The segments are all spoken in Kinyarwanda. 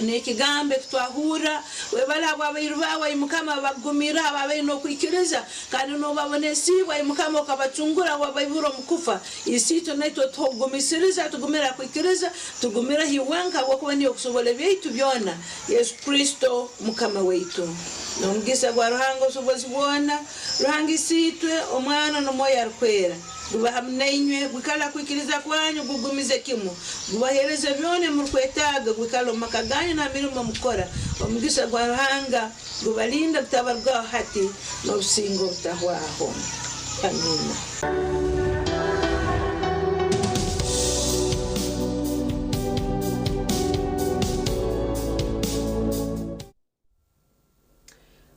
nekigambe twahura webala abayirubawa imukama bagumira ababe no kwikiriza kandi no babonesibwa imukama ukabacungura wabayiburo mukufa isito naito tugumisiriza tugumira kwikiriza tugumira hiwanka wakuba niyo kusobole byetu byona Yesu Kristo mukama wetu nomugisa gwa ruhango sobozibona ruhangisitwe omwana no moya rukwera gubahamnainywe gukala kwikiriza kwanyu gugumize kimu gubahereze byone murukwetaga gukala makaganya na mirimo mukora omugisa gwa ruhanga gubalinda butabarwa hati no busingo butahwaho amina.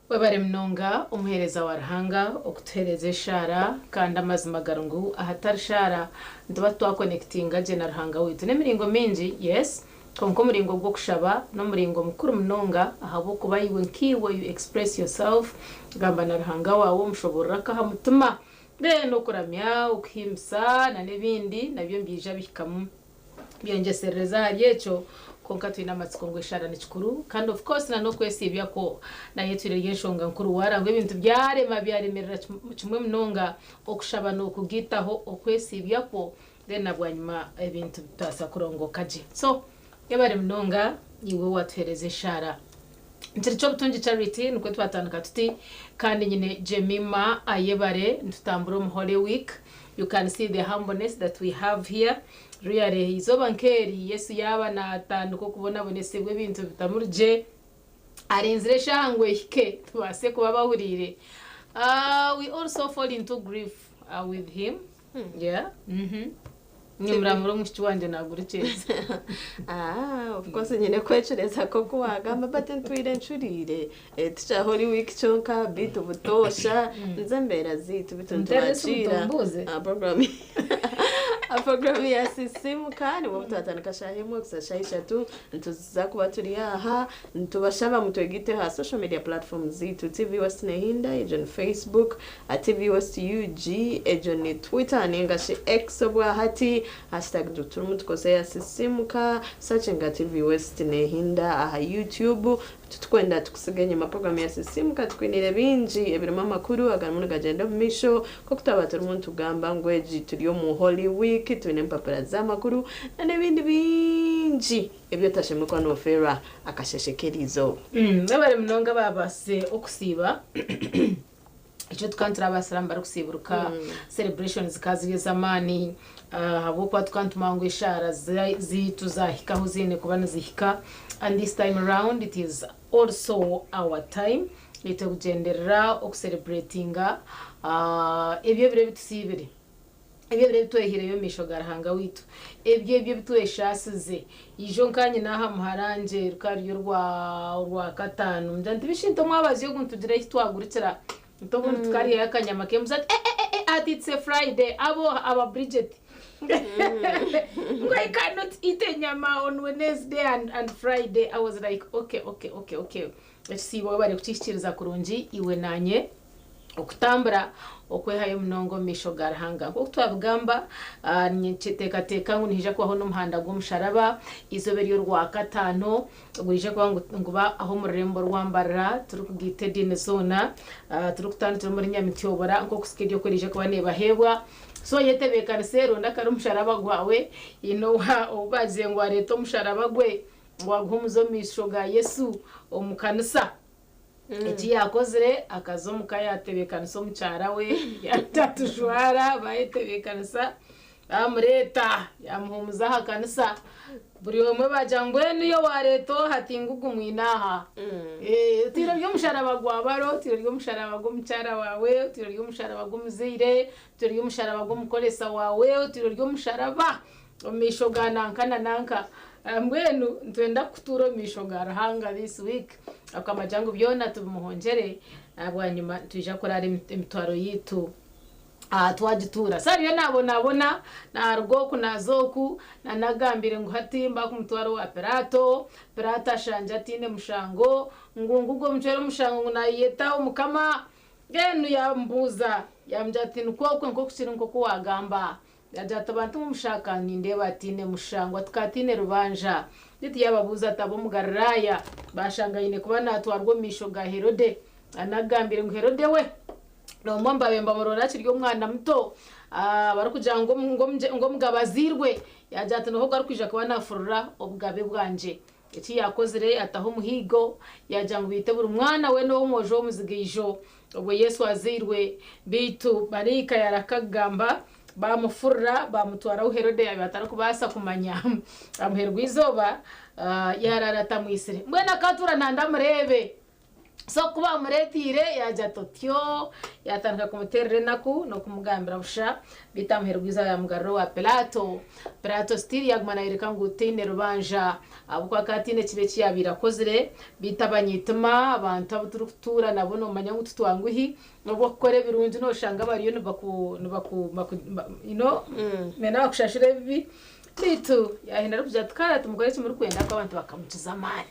Webare mnonga umuhereza wa ruhanga okutuhereza eshara kandi amazima garungu ahatari shara nduba twakonectinga je na ruhanga witu nemiringo mingi yes konko muringo gwo kushaba no muringo mukuru mnonga ahabo kuba yiwe nkiwe you express yourself gamba na ruhanga wawo mushobora ka hamutuma no kuramya ukhimsa na nebindi nabyo mbija bikamu byongesereza yecho konka twina matsiko ngo ishara n'ikuru kandi of course na no kwesibya ko na yetwire yeshonga nkuru warangwe ibintu byarema byaremerera kimwe mnonga okushaba no kugitaho okwesibya ko then abwanyuma ibintu bitasa kurongoka je so yabare mnonga yiwe wathereze ishara ntiricho butungi charity nuko twatandika tuti kandi nyine Jemima ayebare ntutambura mu Holy Week you can see the humbleness that we have here really izo bankeri Yesu yaba natanduko kubona bonesebwe bintu bitamurje arenzire shangwe hike tubase kuba bahurire we also fall into grief with him yeah nimramuro mushiki wanje nagurikeza of course nyine kwecereza ko kuwagamba bate twire ncurire tica Holy Week chonka bitu butosha nzembera zitu bituntu bacira program program ya sisimuka ni wowe twatandika shahemo kusashaisha tu ntuza kuba turi aha ntubashaba mutwegite ha social media platforms zitu TV West Nehinda ejon Facebook TV West UG ejon Twitter ningashi X obwa hati #duturumutukose ya sisimuka searchinga TV West Nehinda aha YouTube tutkwenda tukusigenye maprogram ya sisimuka twinire binji ebirimo makuru agamuna gagenda misho ko kutaba turi umuntu gamba ngweji turiyo mu Holy Week twine mpapara za makuru n'ibindi binji ebyo tashemukwa no fera akasheshekerizo n'abari mnonga babase okusiba icyo twantira abasaramba rukusiburuka celebrations kazi zamani habo kwa twantumango ishara zituzahikaho zine kubana zihika and this time around it is also our time lete kugenderera okucelebratinga ebyo bire bitusibire ebyo bire bitwehire misho garahanga witu ebyo bitweshasize ijo nkanye naha muharanje rukaryo rwa katanu ndanti bishinto mwabazi yo guntugire twagurikira Togo tukari yakanyama kemuzat it's a Friday aba Bridget I cannot eat a nyama on Wednesday and Friday. I was like okay let's see what bari kuchishiriza kurungi iwe nanye okutambura okwehayo mnongo misho garahanga ko twabugamba nyeteka teka ngo nihije kwaho no muhanda gwo izoberi rwa katano gurije kwa nguba aho murembo rwambarira turi kugite dine zona turi kutandira muri nyamitiyobora ngo kusikedyo kwerije kwa neba hebwa so yetebeka sero ndakari musharaba gwawe inowa ubaze ngo areto musharaba gwe ngo agumuzo misho ga Yesu omukanisa iti yakozere akazo mukayatebekana so mucara we yatatushwara bayetebekana amureta yamuhumuza hakanisa buri omwe bajangwe niyo wareto hatingugu mwinaha tiro ryo musharaba gwabaro tiro ryo musharaba go mucara wawe tiro ryo musharaba go muzire tiro ryo musharaba go mukolesa wawe tiro ryo musharaba omisho ganankana nanka mbwenu ntwenda kuturo misho garahanga this week akamajangu byona tumuhonjere abwanyuma tuje korara imitwaro yitu twajitura sariyo nabona narwo kunazoku nanagambire ngo hatimba ku mutwaro wa Pirato shanja tine mushango ngungugo mcero mushango nayeta umukama genu yambuza yamjatini kwokwe nko kushira nko kuwagamba yajata abantu mumushakani ndeba atine mushangwa tukatine rubanja nditi yababuza atabo mugaraya bashangayine kuba natwarwo misho ga Herode anagambire ngo Herode we no mwamba bemba murora kiryo mwana muto barakugira ngo mugabazirwe yajata no garukije kuba nafurura obgabe bwanje iki yakozere ataho muhigo yajanga bite buri mwana we no mwojo muzigijo ubwo Yesu azirwe bitu barika yarakagamba bamufurra bamutwara Herode yabatara kubasa kumanya amuherwa izoba yararata mwisire mbwena katura ntanda murebe so kuba muretire yaja totyo yatanka kumuterere naku no kumugambira busha bitamuherwa izoba yamugarro wa Pilato stili yagmana yereka ngo utine rubanja abukwa katine kibe kiyabira kozire bitabanyituma abantu abuturukutura nabo no manya ngo tutwanguhi nubwo kore birunje no shanga bariyo nubaku mena bakushashire bibi bitu yahindara kuja tukara tumugore kimuri kwenda ko abantu bakamukiza amani.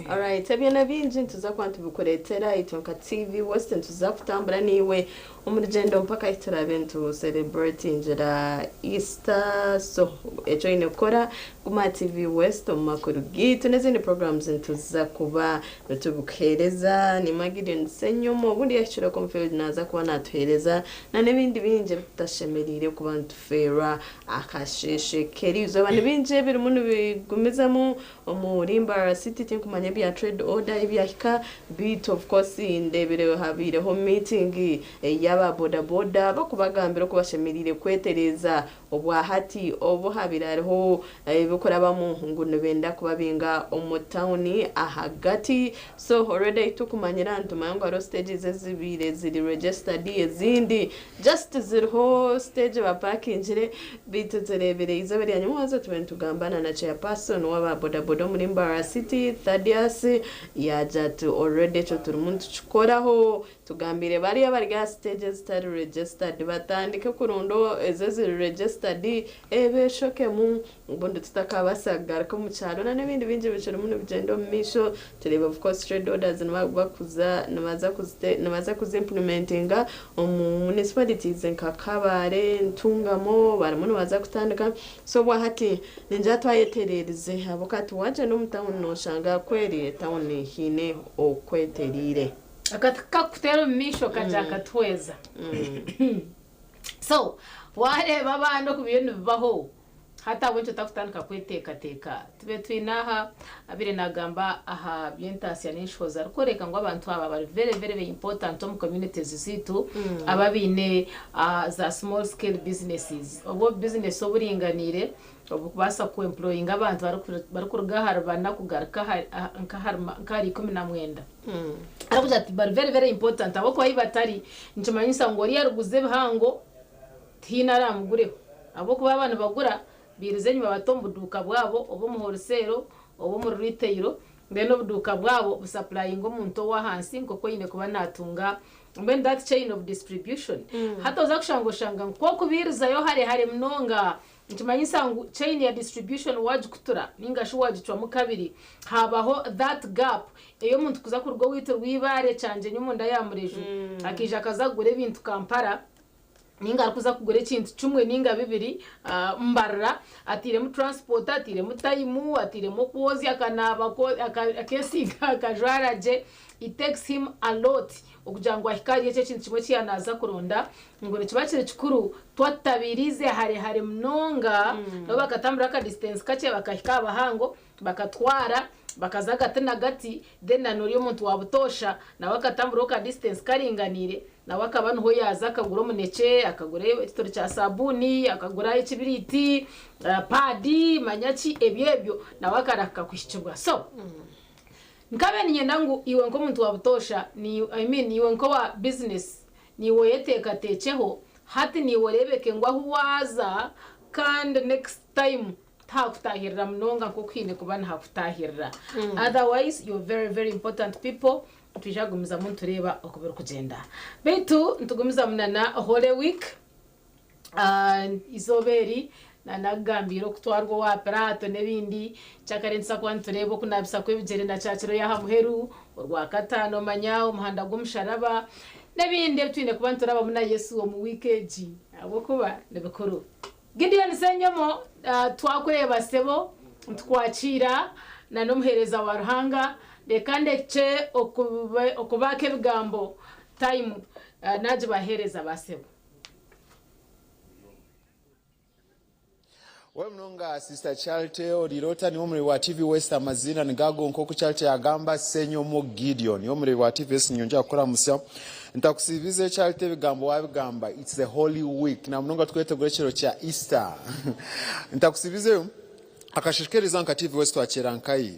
Alright, ebyo binji ntuza kwantu bukuretera itonka TV Western tuza kutambura niwe umurugendo mpaka iturabe ntu celebrate injira Easter so ejo inekora kuma TV West makuru gitu n'izindi programs ntuza kuba tubukereza ni Magidon Senyomo bundi yashira Comfield naza kuba natuhereza na n'ibindi binje bitashemerire ku bantu fera akasheshe kerizo bane binje biri muntu bigumizamo umurimba city kumanya bya trade order ibyaka bit of course indebere habireho meeting yaba boda bakubagambira ko bashemirire kwetereza obwahati obo habiraho bikora mu nguno benda kubabinga omutawuni ahagati so already tukumanyira ntumango aro stages ezibire ziri registered ezindi just ziriho stage ba parkingire bituzerebere izabere yanyamuzo tubentugambana na chairperson waba boda muri Mbara City Thaddeus yajatu already cyo turi muntu chikoraho tugambire bari abarga stages start registered batandike kurundo ezezi registered ebeshoke mu ubundi tutakabasagara ko mu cyaro na n'ibindi binje biciro mu bigendo misho tureba of course trade orders nabaza kuzimplementinga municipalities nkakabare ntungamo baramuntu baza kutandika so bwahati ninja twayeterereze abokati waje no mutawuni no shanga kweri tawuni hine okweterire akataka kutero misho kajaka tweza so wale babando kubintu bibaho hata wencho tafutanka kweteka tube twinaha abire nagamba aha byentasi yanishoza rukoreka ngo abantu aba bari very important mu communities zitu ababine za small scale businesses obo business oburinganire obukubasa ku employing abantu bari kurugaharabana kugaruka nkari 19 arabuja ati bari very important abo kwa ibatari ncimanyisa ngo yari ruguze bihango tinaramugureho abo kuba abantu bagura birizenyu babatombuduka bwabo obo mu wholesale obo mu retail beno buduka bwabo busupplying omuntu wa hansi nkoko yine kuba natunga when that chain of distribution hata uza kushanga nko kubiriza yo hare mnonga ntimanyisa ngo chain ya distribution waje kutura ningasho waje twa mu kabiri habaho that gap eyo muntu kuza kurwo wito rwibare canje nyumunda yamurejo akija kazagure bintu Kampala ninga kuza kugure kintu cumwe ninga bibiri mbarra atire mu transport atire mu time atire mu kuozi akanaba ko akesiga akajwaraje it takes him a lot okujangwa hikari cyo kintu kimwe cyanaza kuronda ngo nikibakire kikuru twatabirize hare mnonga no bakatambura ka distance kace bakahika abahango bakatwara bakazaga tena gati then nanuriyo muntu wabutosha na wakatambura ka distance karinganire na wakabana ho yaza akagura umuneke akagure ikitori cya sabuni akagura ikibiriti padi manyachi ebyebyo na wakaraka kwishikirwa so nkabe nyenda ngo iwe nko muntu wabutosha ni iwe nko wa business ni woyeteka techeho hati ni worebeke ngo aho waza kandi next time takutahirira mnonga ko kwine kubana hakutahirira otherwise you're very important people tujagumiza muntu reba okubera kugenda betu ntugumiza munana Holy Week izoberi nanagambiro kutwarwa wa Pilato nebindi cyakarensa kwantu rebo kunabisa kwebigere na cyaciro yaha muheru urwa katano manyawo muhanda gumsharaba nebindi twine kubantu raba muna Yesu wo mu weekend abo kuba nebekuru Gideon Senyomo twakureba sebo twakira na nomuhereza wa Ruhanga reka ndeke okubaka ebigambo time naje bahereza basebo. Wemnonga Sister Charity olirota ni omuli wa TV West amazina ngago nkoku Charity agamba Senyomo Gideon ni omuli wa TV West nyonja akora musya ntakusibize Charity ebigambo wabigamba it's the holy week na mnonga tukwetegura kiro kya Easter ntakusibize akashikiriza nka TV West wakera nkai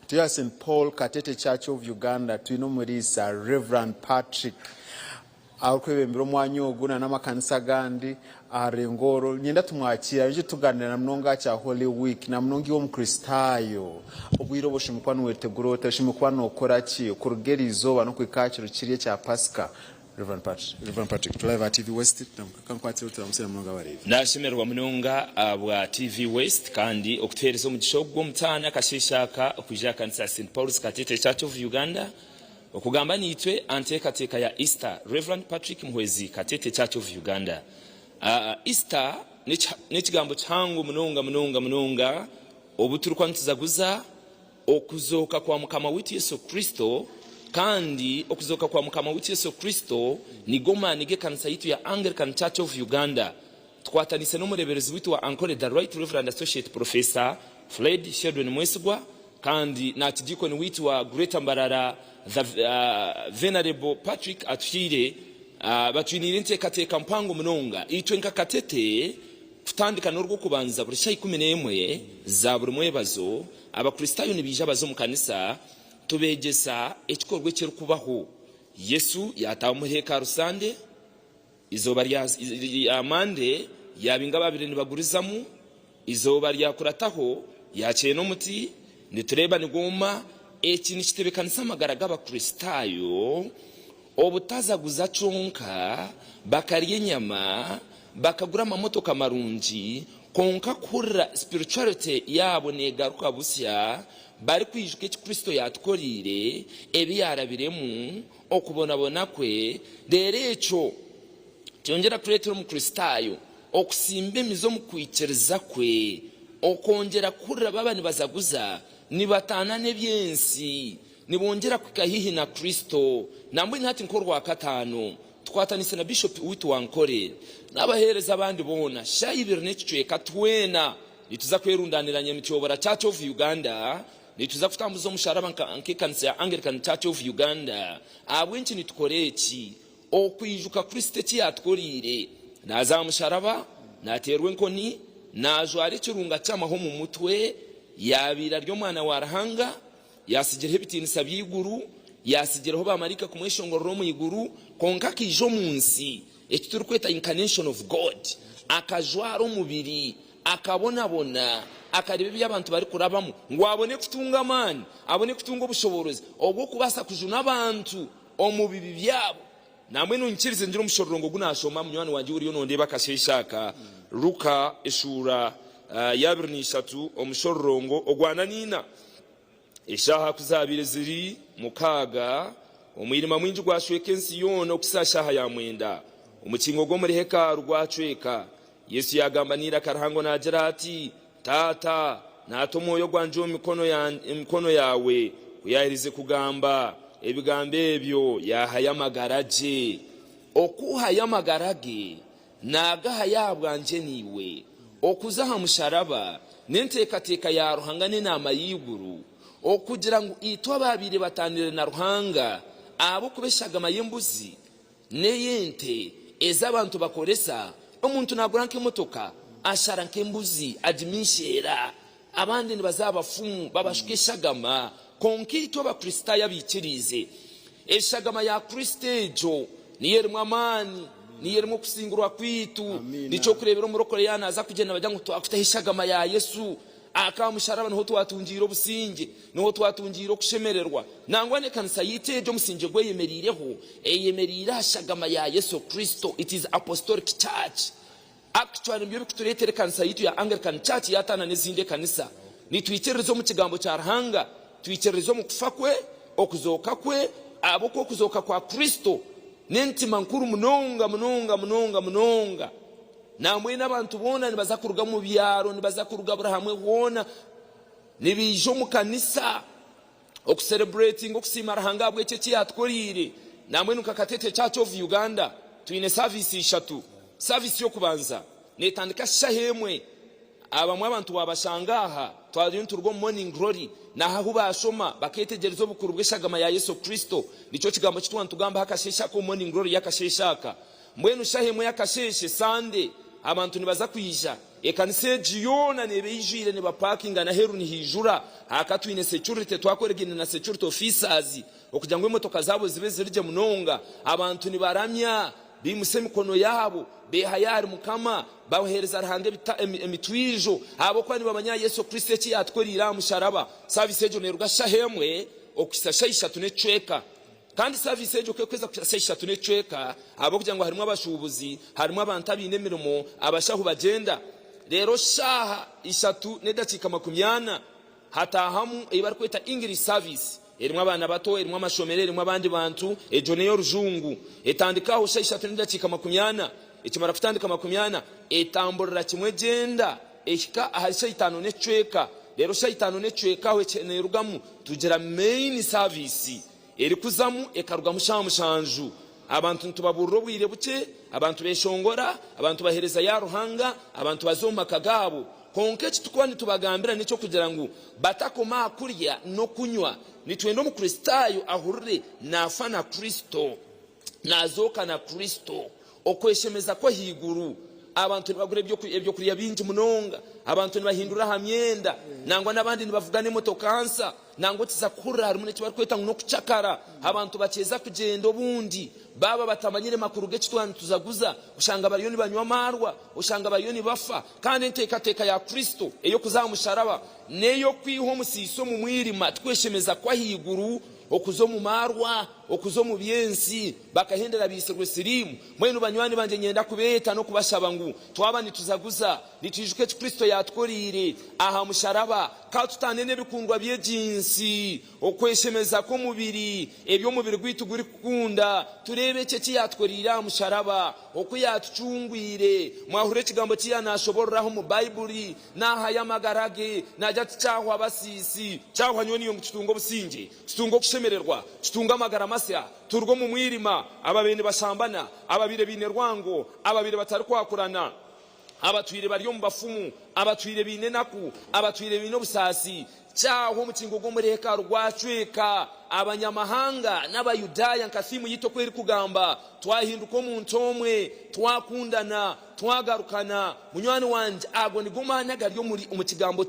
tuya St Paul Katete Church of Uganda tuinomurisa Reverend Patrick akwebembero mwanyo guna n'amakanisa gandi arengoro nyenda tumwakira nje tuganira na mnonga cya Holy Week na mnongi wo mukristayo obwiro boshimukwana wetegurota shimukwana okora ki kurugerizo no kwikakiro kiriye cya Pasika. Reverend Patrick live TV West kankwatira turamusira mnonga barebe nashimerwa mnonga abwa TV West kandi okutereza omugisho gw'omutana akashishaka okujja kanisa St Paul's Katete Church of Uganda okugamba nitwe anteka ya Easter. Reverend Patrick Muhwezi Katete Church of Uganda. Easter nikigambo kyangu munonga obuturukwa ntuzaguza okuzoka kwa mukama witu Yesu Kristo kandi okuzoka kwa mukama witu Yesu Kristo nigoma nige kanisa yitu ya Anglican Church of Uganda twatanise n'umureberezi witu wa Ankole the Right Reverend Associate Professor Fred Sheldon Mwesigwa kandi na tidikoni witu wa Greater Mbarara the Venerable Patrick Atwire batwinire ntekateka mpango munonga itwe nka Katete kutandika n'urwo kubanza buri cya 11 za buri mwebazo abakristayo nibija bazo mu kanisa tubegesa ekikorwe cyo kubaho Yesu yatamuheka rusande izoba rya mande yabinga babire nibagurizamu izoba rya kurataho yaciye no muti nitureba nigoma ekintu kitebekanisa amagaraga abakristayo obutazaguza chonka bakariye nyama bakagura amamotoka marungi konka kurra spirituality yabo negaruka busya bari kwijuka eki Kristo yatukorire ebiyarabiremu okubonabona kwe derecho cyongera kuretera mu Kristayo okusimba emizo mu kwikereza kwe okongera kurra babani bazaguza nibatana nebyensi nibongera kukahihi na Kristo namwe ntati nkorwa katano twatanise na Bishop witu wankore nabahereza abandi bona shayibire n'ekicwe katwena nituza kwerundaniranye mu cyobora Church of Uganda nituza kutambuza umusharaba nke kanisa ya Anglican Church of Uganda abwenki nitukoreki okwijuka Kristo ki yatkorire naza musharaba naterwe nkoni najware kirunga cyamaho mu mutwe yabira ryo mwana wa Ruhanga yasigireho ibitinisa by'iguru yasigireho bamarika kumweshongorero mu iguru konka kijo munsi ekituri kweta incarnation of God akajwaro mubiri akabonabona akarebe by'abantu bari kurabamo ngo abone kutunga amani abone kutunga obushoborozi obwo kubasa kujuna abantu omubibi byabo namwe nunkirize ndiro mushororongo gunashoma munywani wanje uri yono ndeba kashishaka Luka eshura yabirni shatu omushororongo ogwana nina ishaha kuzabire ziri mukaga omwirima mwinji gwashweke ensi yona okusashaha ya mwenda umukingo gwo muri hekaru gwacweka Yesu yagambanira karahango nagira ati tata natomoyo gwanje mikono yawe kuyahirize kugamba ebigambe ebyo yahayamagaraje okuhayamagarage nagahayabwanje niwe okuzaha musharaba nentekateka ya Ruhanga n'inama y'iguru okugira ngo itwa babire batanire na Ruhanga abo kubeshaga amayembuzi neyente ezabantu bakoresa omuntu nagura nk'imotoka ashara nk'embuzi adminshera abandi nibazabafumu babashukeshagama konkito abakristayo bikirize eshagama ya Kristejo niyerimo amani niyerimo kusingurwa kwitu nico kurebera umurokore yanaza kugenda bajya ngo twafitahishagama ya Yesu akamusharaba niho twatungiro businge niho twatungiro kushemererwa nangwane kanisa yitejo musinge gwe yemerireho eyemerira hashagama ya Yesu Kristo. It is apostolic church actually mbyo bikuturetere kanisa yitu ya Anglican Church yatana n'izinde kanisa nitwicerezo mu kigambo cya Ruhanga twicerezo mu kufa kwe okuzoka kwe aboko kuzoka kwa Kristo nentima nkuru munonga namwe n'abantu bona nibaza kuruga mu byaro nibaza kuruga hamwe wona nibijo mu kanisa okucelebrating okusimara hangabwe cyo cyatworire namwe nukakatete Church of Uganda tuine service ishatu. Service yo kubanza netandika shahemwe abamwe abantu babashangaha twari nturwo morning glory naho bashoma baketegerezo bukuru bw'eshagama ya Yesu Kristo nico kigambo kitwantu gamba hakashesha ko morning glory yakasheshaka mwenu shahemwe yakasheshe Sunday abantu nibaza kwijja ekanise jiyona nebeyijire ne baparkinga na heru ni hijura hakatwine security twakoregene na security officers okugira ngo imotoka zabo zibe zirije munonga abantu nibaramya bimuse mikono yabo behayari mukama bahereza ruhande emitwijo abo kwani babanya Yesu Kristo eki yatwerira musharaba service ejo neruga shahemwe okisasha ishatu necweka kandi service ejo kweza kusasha ishatu necweka abo kugira ngo harimo abashubuzi harimo abantu abinemirimo abashahu bagenda rero shaha ishatu nedakika 80 hatahamu ibari kweta English service erimwe abana bato erimwe amashomere erimwe abandi bantu ejo neyo rujungu etandikaho sha ishatu nedakika 80 ekimara kutandika 80 etamburira kimwe genda ehika ahasha itano necweka rero sha itano necweka we nerugamu tugera main service eri kuzamu ekaruga mushamushanju abantu ntubaburo bwire buke abantu beshongora abantu bahereza ya ruhanga abantu bazoma kagabo konke kitukwane tubagambira nico kugira ngo batakoma kurya no kunywa nitwendo mu Kristayo ahurire nafana Kristo nazoka na Kristo okweshemeza ko higuru abantu bagure byo kuriya binji munonga abantu nibahindura hamyenda nangwa nabandi nibavugane motokansa nango tiza kurra harimo n'ikibari kweta no kucakara abantu baceza kugendo bundi baba batamanyire makuru gecitwana tuzaguza ushanga bariyoni banywa marwa ushanga bariyoni bafa kandi ntekateka ya Kristo eyo kuzamusharaba neyo kwiho musiso mu mwirima tweshemeza kwa higuru okuzo mu marwa okuzo mu byensi bakahendera bisirwe sirimu mwenu banywani banje nyenda kubeta no kubashaba ngu twabani tuzaguza nitijuke Kristo yatworire aha musharaba ka tutanene bikundwa byejinsi okweshemeza ko mubiri ebyo mubiri gwituguri kukunda turebe cye yatworira musharaba okuyatucungwire mwahure kigambo cyanashoborraho mu Bible naha yamagarage najya cyahwa basisi cyahwa nyoni yo mukitungo businge kitungo kushemererwa kitunga magara masya turgo mu mwirima ababene basambana ababire binerwango ababire batari kwakurana abatwire bari mu bafumu abatwire binenaku abatwire bino busasi cyaho mukingo go muri heka rwacweka abanyamahanga n'abayudaya nkasimu yito kweri kugamba twahinduko mu ntomwe twakundana twagarukana munywani wanje ago ni gumana garyo muri umukigambo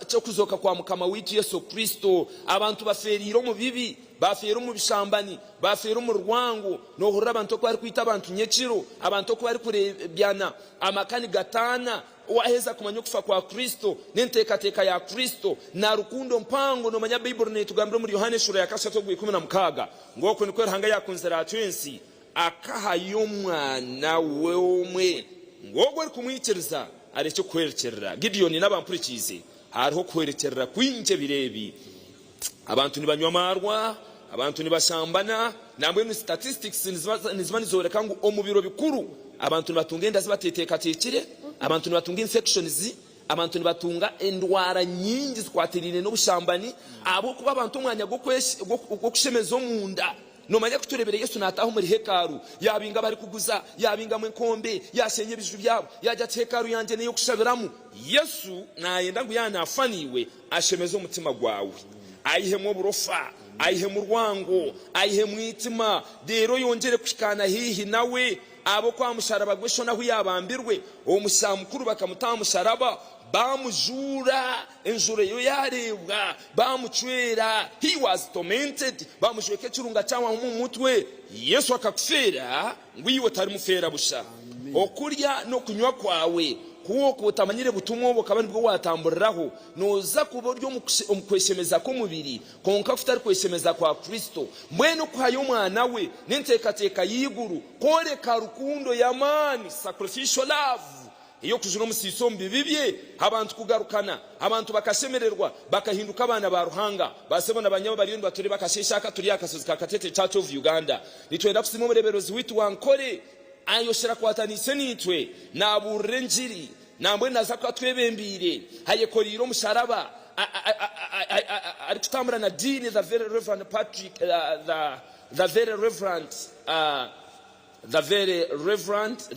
cyo kuzoka kwa mukama witu Yesu Kristo abantu baferiro mu bibi bafero mu bishambani bafero mu rwango no hurra abantu ko ari kwita abantu nyekiro abantu ko ari kurebyana amakani gatana waheza kumanya kufa kwa Kristo nentekateka ya Kristo na rukundo mpango no manya Bible ne tugambira muri Yohane shura ya 3:16 ngoko niko hanga yakunzera twensi akahayo mwana weomwe ngogo ari kumwikiriza ari cyo kwerekerera Gideon n'abampurikize hariho kwerekerera kwinje birebi abantu nibanywa marwa abantu nibashambana namwe ni statistics nizoreka ngo omubiro bikuru abantu nibatungenda zibateteka tekire abantu nibatunga infections abantu nibatunga endwara nyingi zikwatirine n'ubushambani abo kuba abantu umwanya go kushemezo munda no manya kuturebere Yesu nataho muri hekaru yabinga bari kuguza yabinga mu nkombe yashenye biju byabo yajya hekaru yanje niyo kushabiramu Yesu nayenda ngo yanafaniwe ashemeze umutima gwawe ayihemo burofa ayihemo rwango ayihemo itima dero yongere kushikana hihi nawe abo kwa musharaba gwesho naho yabambirwe uwo mushamukuru bakamutamusharaba bamujura enjure yo yarebwa bamucwera he was tormented bamujweke kirunga cyangwa mu mutwe Yesu akakufera ngwiwe tari mufera busha okurya no kunywa kwawe kuwo kutamanyire butumwo bukabandi bwo watamburiraho noza kuboryo umukweshemeza ko mubiri konka futari kweshemeza kwa Kristo mweno kwayo mwana we nentekateka yiguru koreka rukundo yamani sacrificial love iyo kujuna musiso mbibibye abantu kugarukana abantu bakashemererwa bakahinduka abana ba ruhanga basebona abanyabo bari baturi bakasheshaka turi akasozi ka Katete Church of Uganda nitwenda kusimo mureberozi witu wankore ayoshera kwatanise nitwe naburire njiri nambwe naza kwa twebembire hayekoriro musharaba ari tutambura na dini the very reverend Patrick the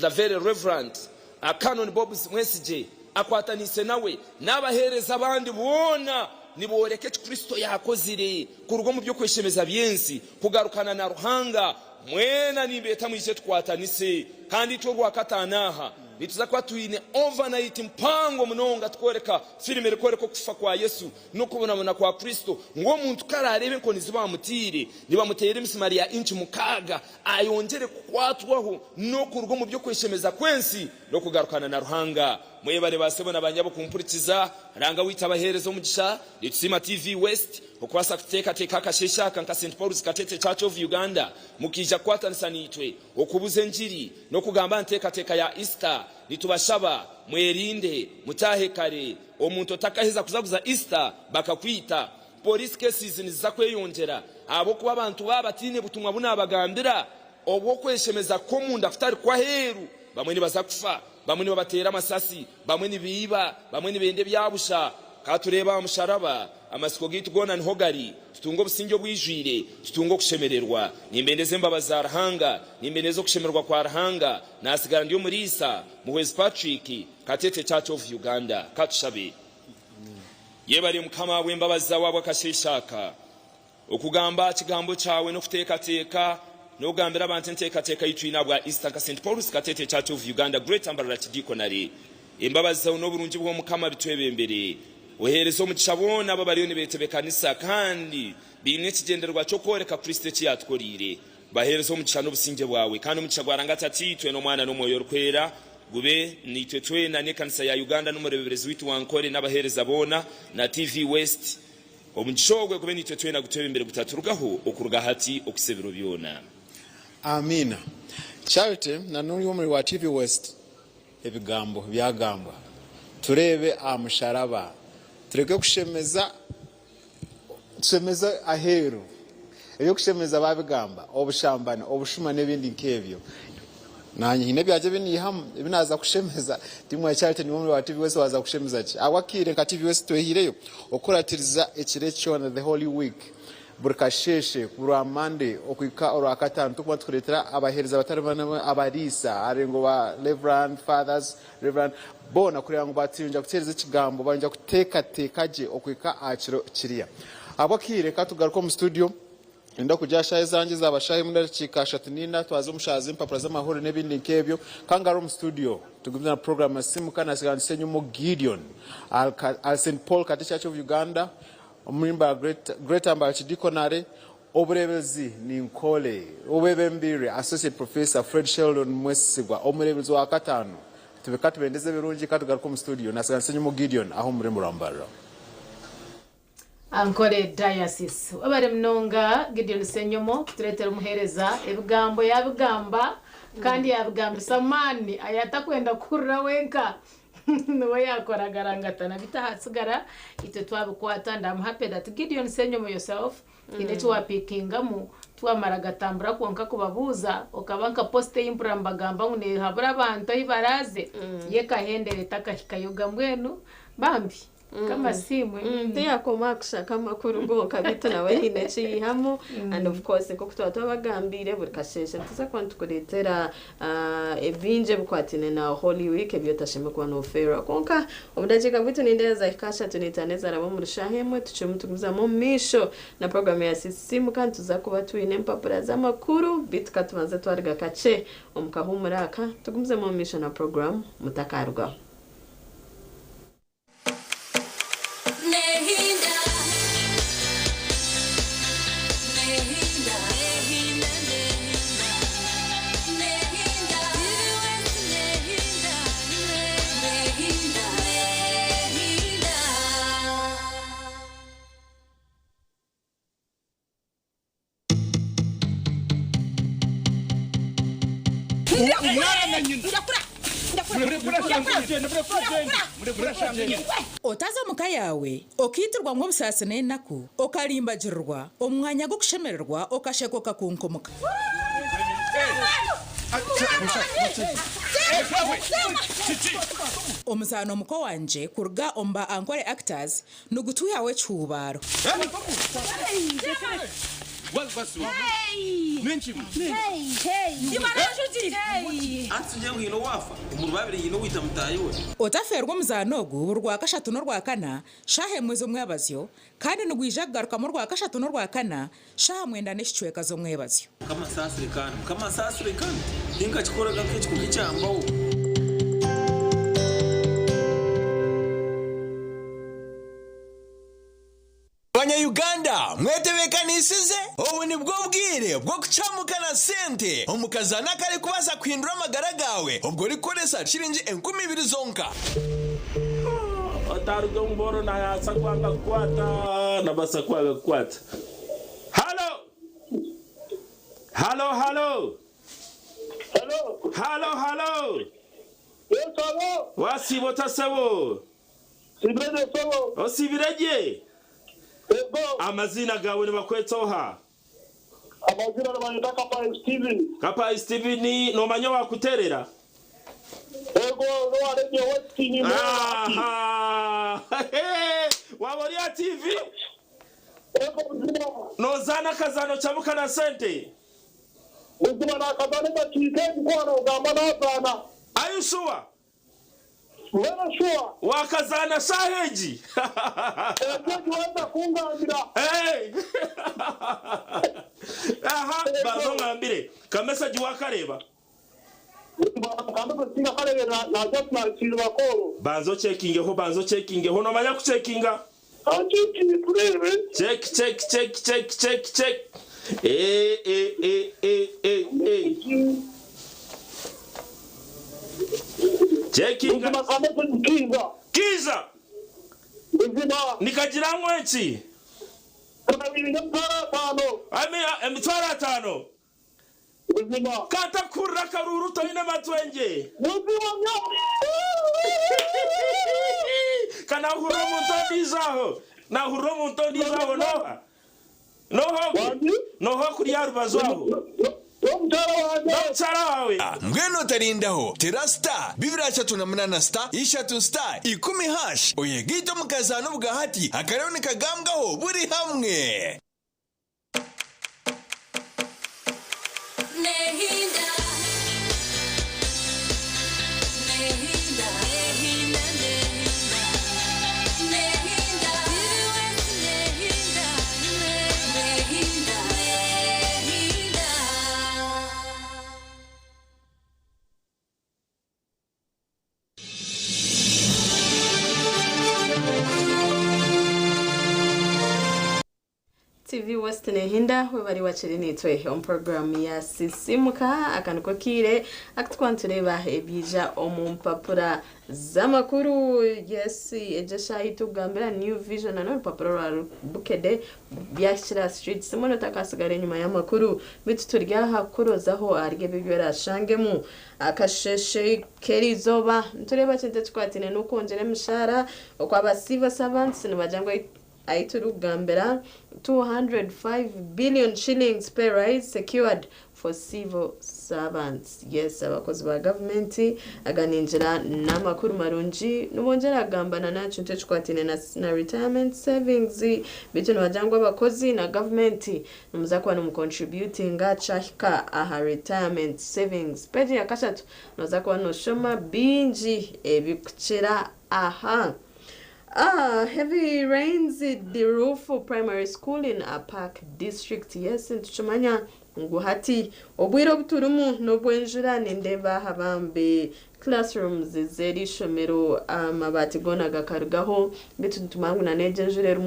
very reverend Canon Bob Mwesije akwatanise nawe n'abahereza abandi bona niboreke Kristo yakozire kurugo mu byo kweshemeza byensi kugarukana na ruhanga mwena nimbeta mwishe tukwatanise kandi cyo rwakatanaha nituza kwa tuine overnight mpango mnonga tkoreka filime rekoreko kufa kwa Yesu no kubonamona kwa Kristo ngo muntu kararebe ko nizibamutire nibamutere misimari ya inchi mukaga ayongere kwatwaho no kurugo mu byo kweshemeza kwensi no kugarukana na ruhanga mwebare basebona abanyabo kumpurikiza ranga witabaherezo mugisha Litsima TV West okwasa kuteka kashesha kanka St Paul's Katete Church of Uganda mukija kwatanisa nitwe okubuze njiri no kugamba nteka ya Easter nitubashaba mwerinde mutahe kare omuntu otakaheza kuzaguza Easter bakakwita police cases nizakweyongera abo kuba abantu babatine butumwa bunabagambira obwo kweshemeza ko munda futari kwa heru bamwe ni bazakufa bamwe ni babatera amasasi bamwe ni biba bamwe ni bende byabusha katureba musharaba amasiko gitu gona nhogari tutungo businjo bwijwire tutungo kushemererwa nimbendeze mbabaza arahanga nimbendezo kushemererwa kwa arahanga nasigara ndiyo murisa muwezi Patrick Katete Church of Uganda katushabe yebari mukama wembabaza wabwa kasheshaka okugamba kigambo cyawe no kutekateka no gambira abantu ntekateka yitwina bwa Eastern St Paul's Katete Church of Uganda Great Ambarala Diaconary imbabaza no burungi bwo mukama bitwebembere oherezo muchabona ababariyo nibetebe kanisa kandi bimwe kigenderwa cyo koreka Kristo cyatkorire baherezo mucano businge bwawe kandi mucagwaranga tatitwe no mwana no moyo rkwera gube nitwe twena ne kanisa ya Uganda no mureberezi witu wankore n'abahereza bona na TV West omuchogwe gube nitwe twena gutebe imbere gutaturugaho okuruga hati okusebero byona. Amina. Charity na nuri wo muri wa TV West ebigambo byagamba turebe amusharaba tureke kushemeza aheru eyo kushemeza babigamba obushambana obushuma nebindi nkebyo nanye hine byaje binaza kushemeza timwe Charity ni muri wa TV West waza kushemeza ki awakire ka TV West twehireyo okuratiriza ekirecho na the Holy Week burkasheshe kurwa Monday okwika orakatanu tukwa tukuretera abahereza batarabana abarisa arengo ba Reverend Fathers Reverend bona kuri yangu batinja kutereza ikigambo banja kutekatekaje okwika akiro kiriya abakire katugaruko mu studio enda kujasha ezange zabashaye muri kikasha tinina twazo mushazi impapura z'amahoro nebindi nkebyo kangaro mu studio tugumya program simu kana siganse nyumo Gideon al St Paul Katete Church of Uganda Omrimba Great Ambarala Diaconary oburebezi ni nkole obebembire Associate Professor Fred Sheldon Mwesigwa omurebezi wa katano tubekatu bendeze birungi katugaruko mu studio nasiganse nyumo Gideon aho muri Murambara Ankore Diocese wabare mnonga Gideon Senyomo turetera umuhereza ebigambo yabigamba kandi yabigamba samani ayatakwenda kurra wenka no yakoragarangata bitahatsigara ite twabukwata I'm happy that Gideon Senyomo yourself inecho wapikingamu twamara gatambura konka kubabuza okabanka poste impurambagamba ngune habura abantu ibaraze yekahendere takahikayoga mwenu bambi kama simwe ndia komaksha kama kurugo kabita nawe hinechi hamo and of course ko twatwabagambire burikasheshe tuza kwantukuretera ebinje bukwatine na Holy Week ebyotashime kwa no fera konka obudajika bitu nindeza ikasha tunitaneza rabo mu rushahemwe tucemutuguza mu misho na program ya sisimu kandi tuza kuba tuine mpapura z'amakuru bitka tubanze twariga kace omukahumuraka tugumze mu misho na program mutakarwa otaza muka yawe okitirwa ngo busasene naku okalimbagirwa omwanya go kushemererwa okasheko kakunkomuka Omuzano muko wanje kurga omba ankore actors nugutuya we chubaro. Otaferwa omuzano ogu rwa kashatu n'orwa kana shahe mwezo mwabazyo kandi nugwijagaruka mu rwa kashatu n'orwa kana shaha mwenda n'eshicweka zo mwebazyo. Kama sasire kandi dinka chikoraga kechi kukichambao. Uganda mwetebekanisize ubu ni bwo bwire bwo kucamukana sente omukazana kare kubasa kwindura amagara gawe ubwo rikoresa shiringi 20,000 zonka. Otaruga mboro na yasa kwanga kwata na basa kwanga kwata. Hello. Yes, hello. Wasibo tasawo. Sibirede sawo. Osibireje. Amazina gawe ni bakwetoha. Amazina n'abanyita Kapa Steven no manyo wakuterera. Ego no areje wotini mo. Waboria TV. Ego no zana kazano chabuka na sente. Uzima na kazano bakike kwano gamba na zana. Are you sure? Very sure. Wakazana saheji. Hey. Aha, bazo ngambire. Kamesa jiwakareba. Banzo checking ho no manya ku checkinga. Check. Checking. Kiza. Nikajira ngwenchi. Emitwara tano. Kata kurra karuru toina matwenje. Kana huro muntonizaho. Na huro muntonizaho noho kuri yarubazwaho. Mweno tarindaho terasta bibira chatu na mnana star ishatu star 10 hash oyegito mukazano bugahati akaroni kagambwaho buri hamwe. TV West Nehinda webari wachirinitwe on program ya sisimuka akanuko kire akutwantureba ebija omumpapura zamakuru. Yes, ejesha itugambira New Vision ano papuro rwa Bukede byashira street simono takasigare nyuma ya makuru bitu turya hakurozaho arige bibera shangemu akasheshe kerizoba ntureba cyente twatine nukonjere mishara okwaba civil servants nibajangwa aiturugambira 205 billion shillings pay rise secured for civil servants. Yes, abakozi ba government aganinjira namakuru marunji nubongera gambana nacu ntechukwatine na retirement savings bityo bajangwa abakozi na government numuzakwa no contributing achahika aha retirement savings page ya kashatu nozakwa no shoma binji ebikuchira aha. Heavy rains at the roof of primary school in Apak district. Yes, ntuchumanya nguhati obwiro buturumu no bwenjura nindeba habambe classrooms zeri shomero amabati gona gakarugaho bitu ntumangu na nejenjure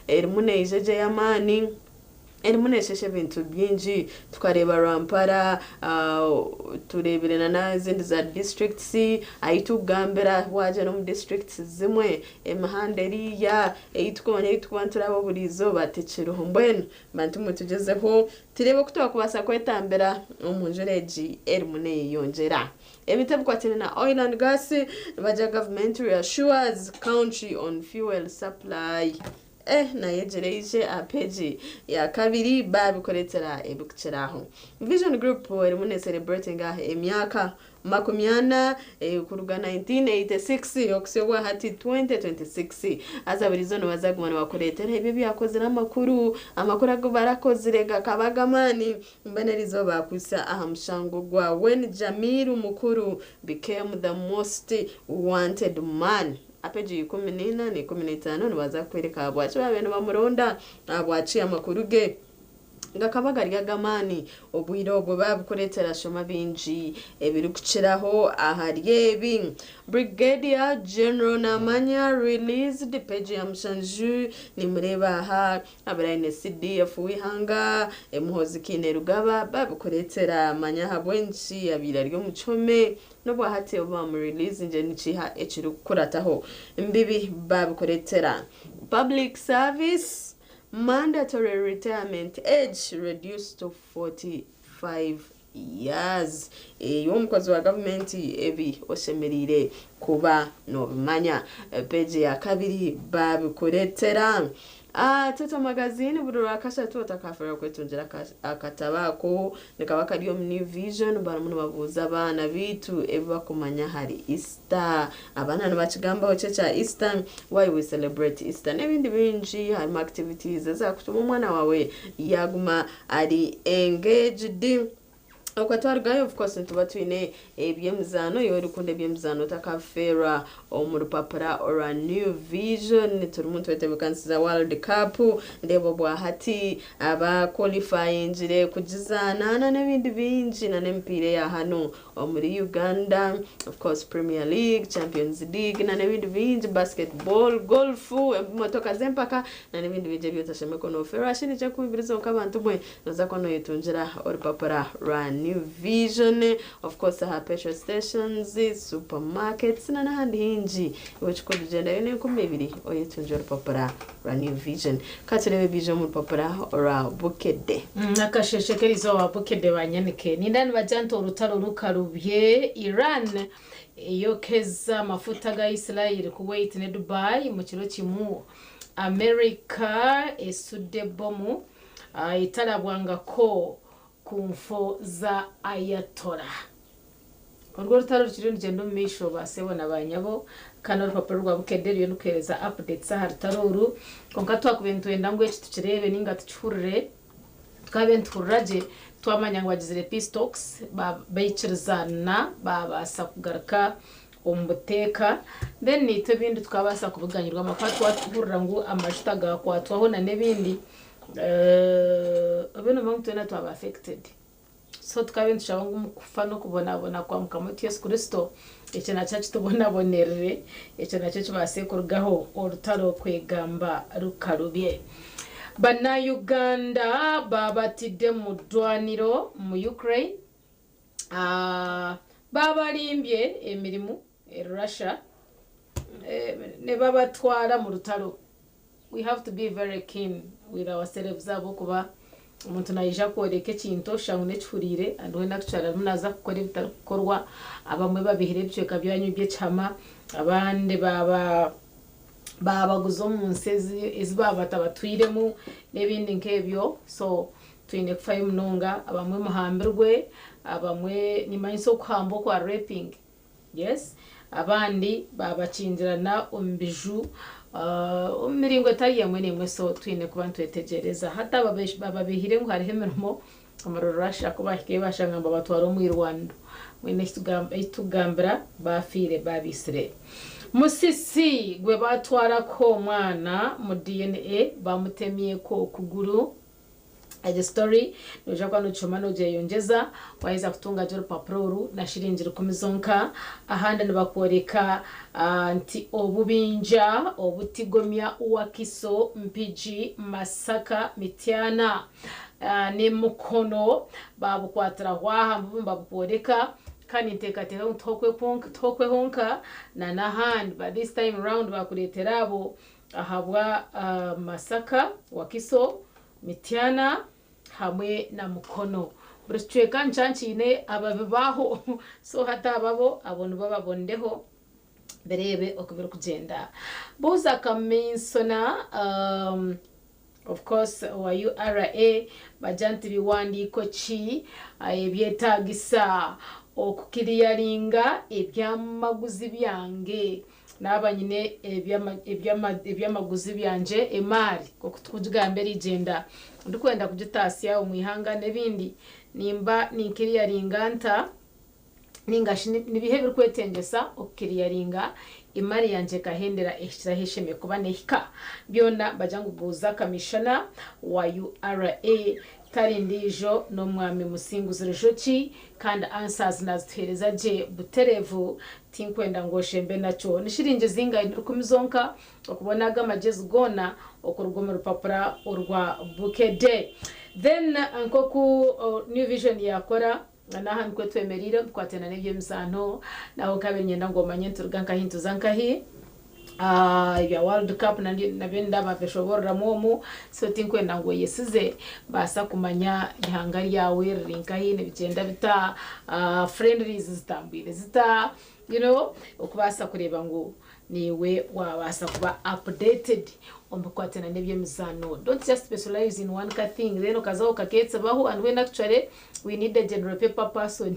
erimu nejeje yamani erimunesheshe bintu byinji tukareba Rampara tureberena na zindi za districts ayitugambira waje no mu districts zimwe emahanderiya eyitubonye yitwantura abo burizo batekereho mbwene bantu mutugezeho turebe kutoba kubasa kwetambira umunjureji erimune yongera ebitebukwatine na oil and gas baja government reassures country on fuel supply. nayegereje page ya kabiri babikoretera ebukiraho. Vision Group eri mune celebrating emyaka makumyana kuruga 1986 yokusobwa hati 2026 azabirizo no bazagumana bakoretera ebyo byakozera amakuru ago barakozire gakabagamani mbanerizo bakusa ahamshango gwa when Jamiru Mukuru became the most wanted man. Apeji 14 ni 15 nibaza kwereka abwachi babene bamuronda abwachi amakuru ge ngakabagari gagamani obwiro obwo babukoretera shoma binji ebirukiraho aharyebi. Brigadier General Namanya released the page ya Mshanju ni mureba ha abarayine CDF wihanga emuhozi kine rugaba babukoretera manya habwenshi abira ryo muchome no bwahate oba mu release nje nichiha echiru kurataho imbibi babukoretera. Public service mandatory retirement age reduced to 45 years. Yomukozi wa government ebi osemerire kuba no bimanya. Page ya kabiri babikoretera. Toto magazine budura kasha tu takafera kwetunjira akatabako nikabaka ryo New Vision baramuno bavuza abana bitu ebiba kumanya hari Easter abana nabakigamba ocecha Easter why we celebrate Easter nebindi binji hari activities za kutuma umwana wawe yaguma ari engaged. Okwatwargayo of course ntubatwine ebyemzano yori kunde ebyemzano takafera omurupapara ora New Vision turi muntu wetebekansiza World Cup ndebo bwahati aba qualifying jire kujizana na nebindi binji na nempire ya hano muri Uganda of course Premier League, Champions League na nebindi binji, basketball, golf, motoka zempaka na nebindi binji byotashemeko no fera shini cyo kubirizo kabantu mwe naza kono yitunjira orupapara ra New Vision. Of course petrol stations, supermarkets na nahandi hinji which could genda yone kumebiri oyetunjira orupapara ra New Vision. Katurebe Vision mu rupapara ora Bukede nakasheshekerizo wa Bukede banyanike nindani bajanto urutaro rukarubye. Iran yokeza mafuta ga Israel Kuwait ne Dubai mu kiro kimu. America esude bomu itarabwanga ko kumfo za Ayatollah. Urwo rutaro rukiri ngendo misho basebona banyabo kana rupapuro rwa Bukede ryo nukereza updates aha rutaruru konka twakubintu wenda ngo echi tukirebe ninga tucurure twabenturaje twamanya ngo bagizire peace talks bayikirizana babasa kugaruka umuteka then nito bindi twabasa kubuganyirwa amakwato waturura ngo amashita gakwatwaho na nebindi abeno muntu na twaba affected so tukabintu shabanga umukufa no kubonabona kwa mukamoti Yesu Kristo icyo nacacu tubonabonerere icyo nacacu basekurugaho orutaro kwegamba rukarubye. Bana Uganda babatide mu dwaniro mu Ukraine babarimbye emirimu Russia ne babatwara mu rutaro. We have to be very keen with ourselves abo kuba umuntu nayija koreke kinto shangune churire and when actually munaza gukora ibitakorwa abamwe babihirebye kabyanyu bye chama abande babaguzo mu nsezi izibabata batwiremu nebindi nkebyo so twine kufaye munonga abamwe muhambirwe abamwe nimanyiso kwambo kwa raping yes abandi babacindirana umbiju miringo tari yamwe nemwe so twine kubantu etegereza hata babihire ngo hariho imirimo amaroro rashaka bahike bashanga ngo batwara mu Rwanda mwene itugambira bafire babisire musisi gwe batwara ko mwana mu DNA bamutemiye ko kuguru. The story noja kwa nuchoma noje yongeza waiza kutunga joro paproru na shirinjiro kumizonka ahanda nibakoreka anti obubinja obutigomya uwakiso Mpigi Masaka Mityana ne mukono babukwatira hwaha mbumba bukoreka kandi ntekateka tokwe honka na nahandi but this time round bakureterabo ahabwa Masaka Wakiso Mityana hamwe na mukono buricweka nchanchine ababibaho so hata ababo abonu bababondeho berebe okubira kugenda boza kaminsona of course wa URA bajanti biwandiko ki ebyetagisa okukiriyalinga ebyamaguzi byange n'abanyine ebyamaguzi byanje emari kokutugamba rigenda ndikwenda kugitasiya omwihanga nebindi nimba ninkiriyalinga nta ningashi nibihe bikwetengesa okukiriyalinga imari yanje kahendera ekira hesheme kuba nehika byona bajangu buza kamishana wa URA tarindijo no mwami musinguziro joki kandi answers nazithereza je buterevu tinkwenda ngo shembe nacho nishirinje zinga kumizonka okubonaga amagezi gona okurugoma rupapura urwa bukede then ankoku new vision yakora nahan kwetwemerire kwatena nebye misano naho kabenyenda ngo manye nturuganka hintu zankahi ya World Cup nabenda bapeshoborra momu so tinkwenda ngo yesize basa kumanya ihanga lyawe rinkahi nebigenda bita friendlies zitambire zita ukubasa kureba ngo niwe wabasa kuba updated ombukwatena nebye misano. Don't just specialize in one thing then okazaho kaketse baho, and when actually we need a general paper person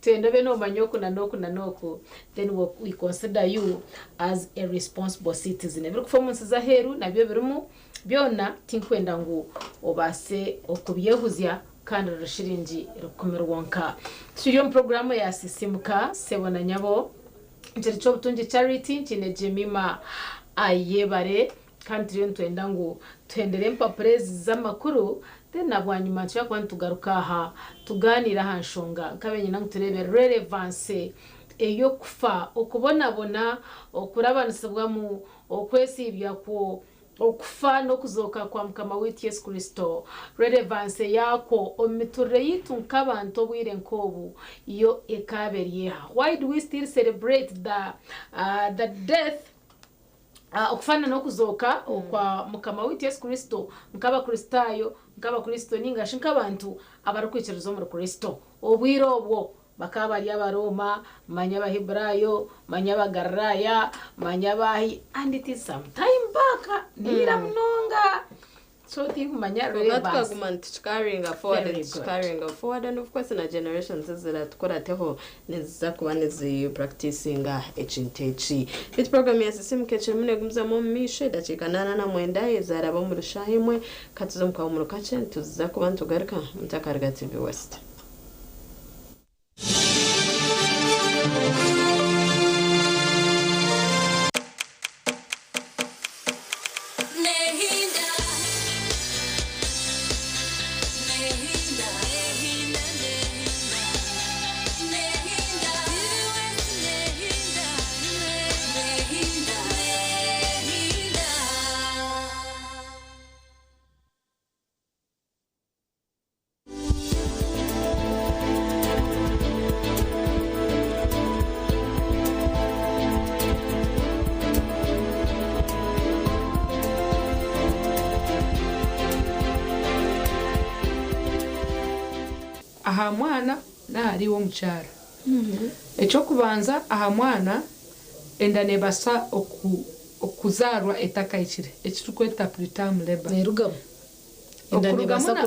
to endobe no manyoko na noku then we consider you as a responsible citizen. Every performance za heru na byo birumu byona tinkwenda ngo obase okubyehuzya kandi rushiringi rukomerwonka. Turiyo programu ya sisimuka sebona nyabo Nchiricho butunji charity chine Jemima ayebare kandi ryo ntwenda ngo twendere mpapurezi z'amakuru then nabwanyuma cyo kwantugaruka aha tuganira hanshonga kabenye nangu turebe relevance eyo kufa okubonabona okurabanisabwa mu okwesibya ko okufa no kuzoka kwa mukama witu Yesu Kristo relevance yako omiture yitu nkabantu bwire nkobu iyo ekaberiye. Why do we still celebrate the death okufana no kuzoka kwa mukama witu Yesu Kristo nkaba Kristo ningashi nkabantu abarukwikirizo mu Kristo obwire obwo bakaba ali abaroma manya abahebrayo manya abagaraya manya abahi, and it is some time back nira mnonga so think manya relevance carrying forward and of course in a generations zira tukorateho neza kuba nezi practicing HNTH. It program ya sisimu keche mune gumza mu mishe dachikanana na mwenda ezara bo mu rushahimwe katuzo mukaba mu rukache tuza kuba ntugaruka mutakarga TV West. aha mwana nari wo mucyaro echo kubanza aha mwana enda nebasa okuzarwa etakayikire ekirukweta preterm labor nerugamo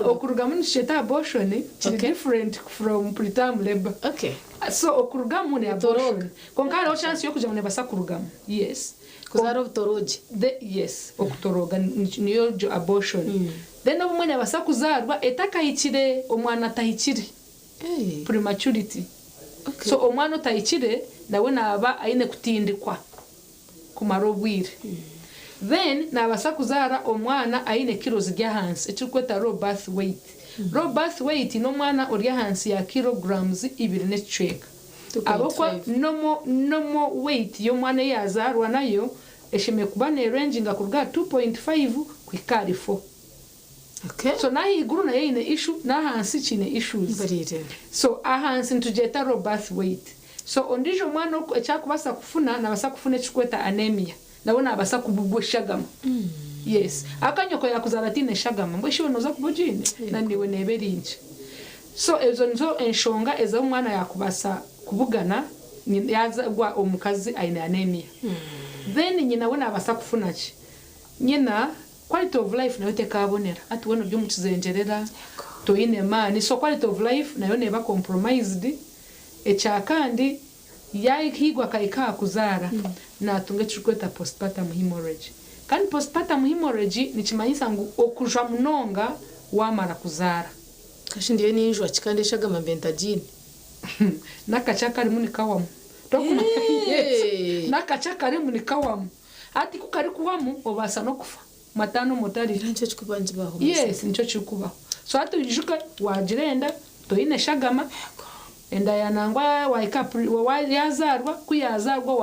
okurugamo nisheta abortion is different from preterm labor. Okay, so okurugamo ne abortion konkara o chance yo kuja mu nebasa kurugamo yes kuzara obutoroji yes okutoroga niyo abortion then obumwe basa kuzarwa etakayikire omwana atayikire prematurity. Okay. So omwana utayikire nawe naba aine kutindikwa kumara obwire then nabasa kuzara omwana aine kilos gya hansi ekikweta raw birth weight. Raw birth weight no mwana ori hansi ya kilograms 2.5 abokwa nomo weight yo mwana yazarwa nayo eshime kuba ne range nga kuruga 2.5 kwikari 4. Okay. So na iguru na yine issue na hansi chine issues. So ahansi ntujeta raw birth weight. So ondijo mwana ekyakubasa kufuna na basa kufuna ekikweta anemia. Nabona abasa kubugweshagama. Yes. Akanyoko yakuzala tine shagama. Mbweshiwe noza kubujine na niwe neberinje. So ezo nzo enshonga ezo mwana yakubasa kubugana yazagwa omukazi aina anemia then nyina wona abasa kufuna ki nyina quality of life nayo tekabonera ati wono byo mukizengerera toine mani so quality of life nayo neba compromised ekyakandi yahigwa kaika kuzara natunge chikweta postpartum hemorrhage kandi postpartum hemorrhage nikimanyisa ngu okuja munonga wamara kuzara kashindiye ninjwa kikandeshaga mabentagine nakachakari muni kawamu nakachakari muni kawamu ati kukari kuwamu obasa no kufa matano motari ncho chikubanje baho yes ncho chikuba so ati ujuka wajirenda toine shagama enda yanangwa wa yazarwa kuyazarwa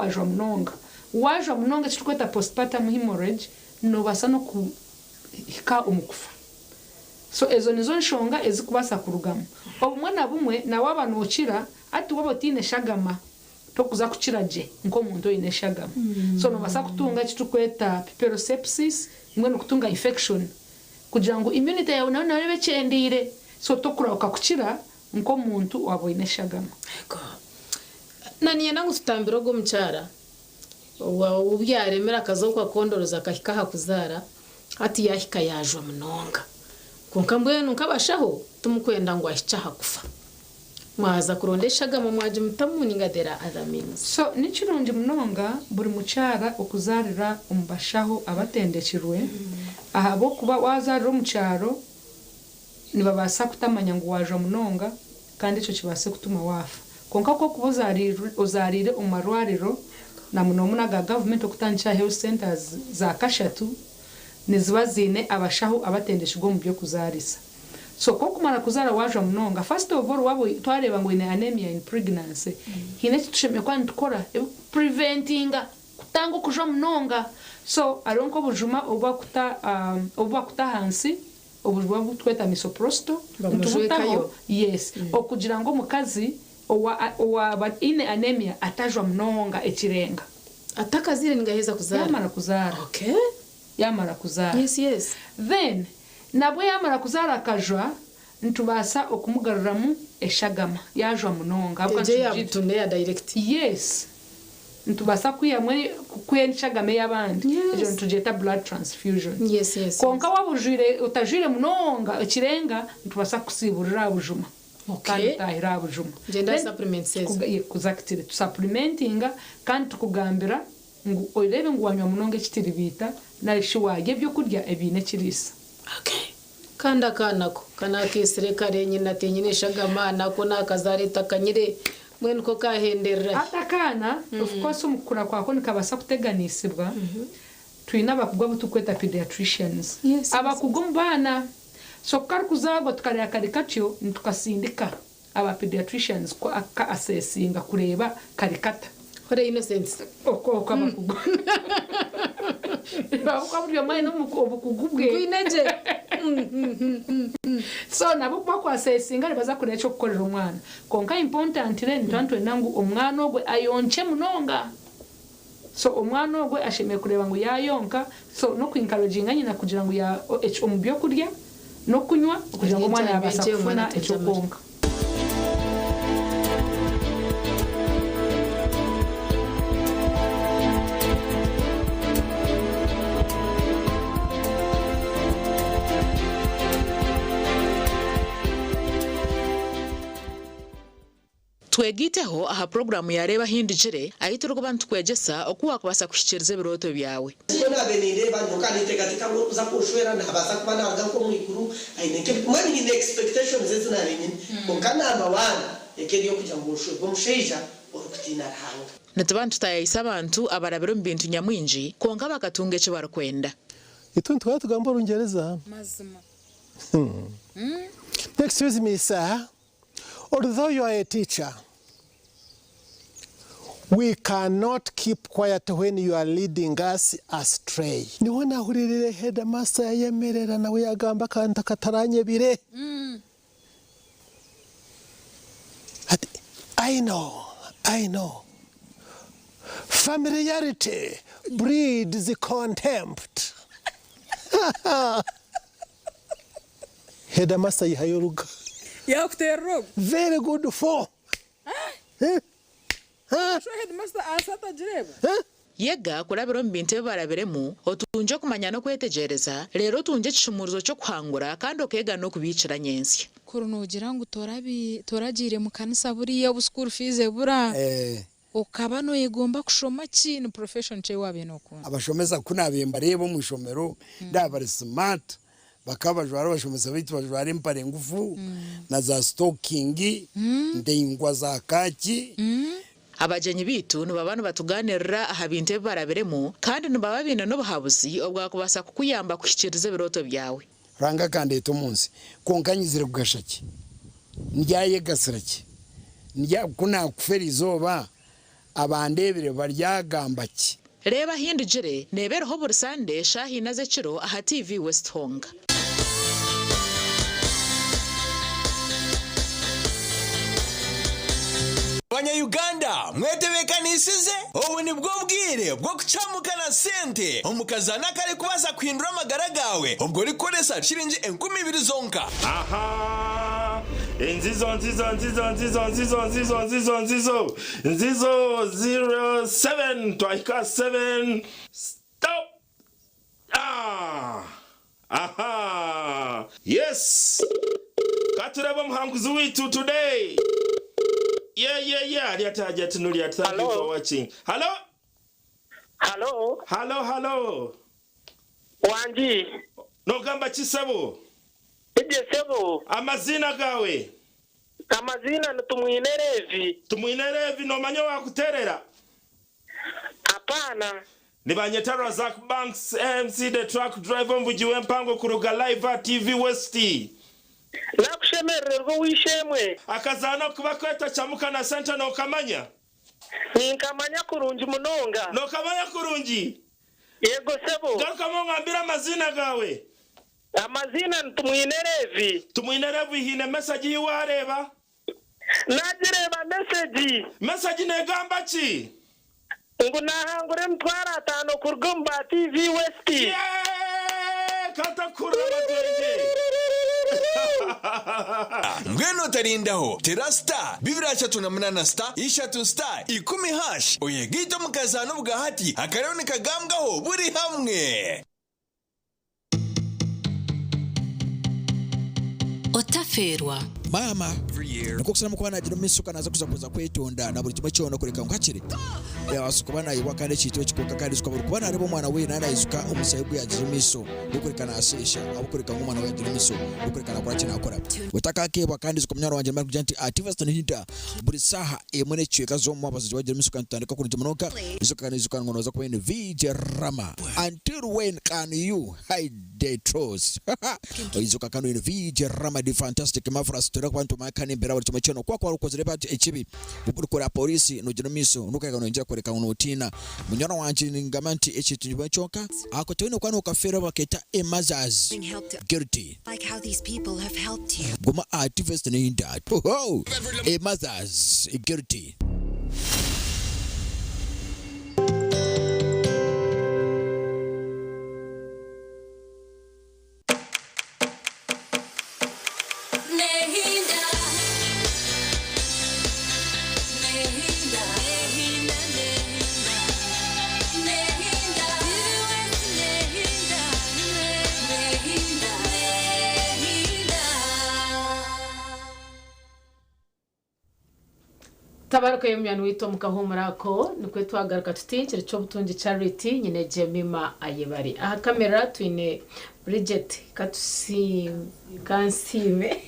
wajwa munonga chikweta postpartum hemorrhage no basa no kuhika omukufa so ezo nizo nshonga ezikubasa kurugama obumwana bumwe na wabana okira ati wabo tine shagama tokuza kukira je nko muntu ine shagama so no basa kutunga kitukweta piperosepsis imwe no kutunga infection kugira ngo immunity yawe nayo nayo becendire so tokura ukakukira nko muntu wabo ine shagama nani yana gutambira go mcyara ubyaremera akazo kwa kondoroza kahikaha kuzara ati yahika yajwa munonga konka mbwenu nkabashaho tumukwenda ngo ahicaha kufa mwaza kurondeshaga mu mwaje mutamuningadera other means so nikirungi munonga buri mucyara okuzarira umubashaho abatendekirwe ahabo kuba wazarira umucyaro nibabasa kutamanya ngo waje munonga kandi ico kibase kutuma wafa konka ko ozarire umarwariro na munomuna ga government okutangisha health centers za kashatu nizibazine abashaho abatendeshirwa mu byo kuzarisa so ko kumara kuzara waje munonga first of all wabo twareba ngo ine anemia in pregnancy hine tushemye kwa ntukora preventing kutanga kuja munonga so aronko bujuma oba kuta hansi obujwa butweta misoprosto bamujwekayo yes okugira ngo mukazi owa ine anemia atajwa munonga ekirenga atakazire ningaheza kuzara yamara kuzara okay yamara kuzara yes then nabwe yamara kuzara akajwa ntubasa okumugaruramu eshagama yajwa munonga abwo yabutunde ya direct yes ntubasa kuyamwe kwenshagame yabandi ejo ntujeta blood transfusion yes konka wabujire utajire munonga ekirenga ntubasa kusiburira bujuma okay tahira bujuma gender supplements kuzakitire supplementinga kandi tukugambira ngo orebe ngo wanywa munonga kitiribita narishiwaje byo kurya ebine kirisa okay kanda kanako kanakisire karenye natenyine shagama nako nakazareta kanyire mwene ko kahenderera atakana of course umukura kwako nikabasa kuteganisibwa twina bakugwa butukweta pediatricians abakugwa mbana so kar kuzago tukarya karikatyo ntukasindika aba pediatricians ko aka assessinga kureba karikata hore innocence oko kabakugwa bakabyo mwe no mukubwe kwineje so nabo kwa assessinga baza kurya cyo gukorera umwana konka important re ntantwe nangu umwana ogwe ayonche munonga so umwana ogwe ashemeye kureba ngo yayonka so no kwinkarojinga nyina kugira ngo ya omubyo kurya no kunywa kugira ngo umwana yabasa kufuna icyo konka twegiteho aha programu yareba hindijire ahitiro ko bantu kwegesa okuwa kubasa kushikiriza biroto byawe sibona benire bantu kanite katika kuza kushwera na habasa kubana ngo mwikuru aineke mwani in expectations zezina renyine kokana abawana ekeriyo kujya ngo ushwe bomusheja orukutina rahanga natabantu tayisa abantu abarabiro mbintu nyamwinji konga bakatunga cyo barakwenda ituntu twatugamba rungereza mazima excuse me sir. Although you are a teacher, we cannot keep quiet when you are leading us astray. Ni wana huririre headmaster yemerera nawe yagamba kanta kataranye bire. I know. Familiarity breeds contempt. Headmaster yihayoruga. Yakuterro. Very good for. headmaster asata jireba yega kurabiro mbinte barabiremu otunje kumanya no kwetegereza rero tunje kishumuruzo cyo kwangura kandi okega no kubicira nyensi kurunugira ngo toragire mu kanisa buriya bu school fees bura ukaba no yegomba kushoma kintu profession cye wabe no kuntu abashomeza kunabemba rebo mu shomero ndabari smart bakabajwara bashomeza bitu bajwara impare ngufu na za stocking ndengwa za kaki abajenyi bitu nubabana batuganirira ahabinte barabiremo kandi nubababina no buhabuzi obwakubasa kukuyamba kushikiriza biroto byawe ranga kandi to munsi konkanyizire kugashaki ndyaye gasiraki ndya kuna kuferizoba abandebire baryagambaki reba hindujire nebereho bursande shahinaze ciro aha TV West Honga Uganda mwetebekanisize ubu ni bwo bwire bwo kucamukana sente umukazana kare kubaza kwindura amagara gawe ubwo rikoresa shiringi 20,000 zonka aha nzizo 07 twaika 7 stop aha yes katuraba muhanguzi witu today yeah lyataja tunuli at thank you for watching hello wanji no gamba chisabo ibye sebo amazina gawe amazina tumwinerevi no manyo wakuterera hapana nibanyetara Zack Banks MC the truck driver mvujiwe mpango kuruga live TV West nakushemererwa wishemwe akazana kuba kweta chamukana center no kamanya ninkamanya kurungi munonga no kamanya kurungi yego sebo garuka ngambira amazina gawe amazina tumwinerevi hine message yiwareba nagireba message negamba ki ngo nahangure mtwara 5 kurugumba TV West kata kurabadenge Ngweno tarindaho terasta bibiracha tunamunana star ishatu star 10 hash oyegito mukazano bugahati akarone kagambwaho buri hamwe otaferwa mama nuko kusana mukwana nagira misuka naza kuza kwetonda na buri kimwe cyono kureka ngakire yasuka bana yiwa kandi cyitwe kikoka kandi suka buri kubana aribo mwana we nana isuka umusayibu yagira miso nukurekana asesha abukureka ngumwana we yagira miso nukurekana kwa kina akora utaka kebwa kandi suka mnyaro wanje makujanti activist nihita buri saha emone cyeka zo mu abazi bagira misuka ntandika kuri jimonoka isuka kandi isuka ngonoza kwa VJ Rama until when can you hide the truth isuka kandi VJ Rama the fantastic mafras kwantu makani mbera buri cyano kwa ukozere ba ekibi ukora polisi no miso nukaga no njya koreka unutina munyana wanje ningamanti ekitunjwa cyoka ako tewino kwa ukafera baketa emazaz guilty like how these people have helped you goma activist ne inda emazaz guilty tabaruka y'umyano wito mukahumurako nikwe twagaruka tutinjire cyo butungi charity nyine Jemima Ayebari aha kamera twine Bridget kansime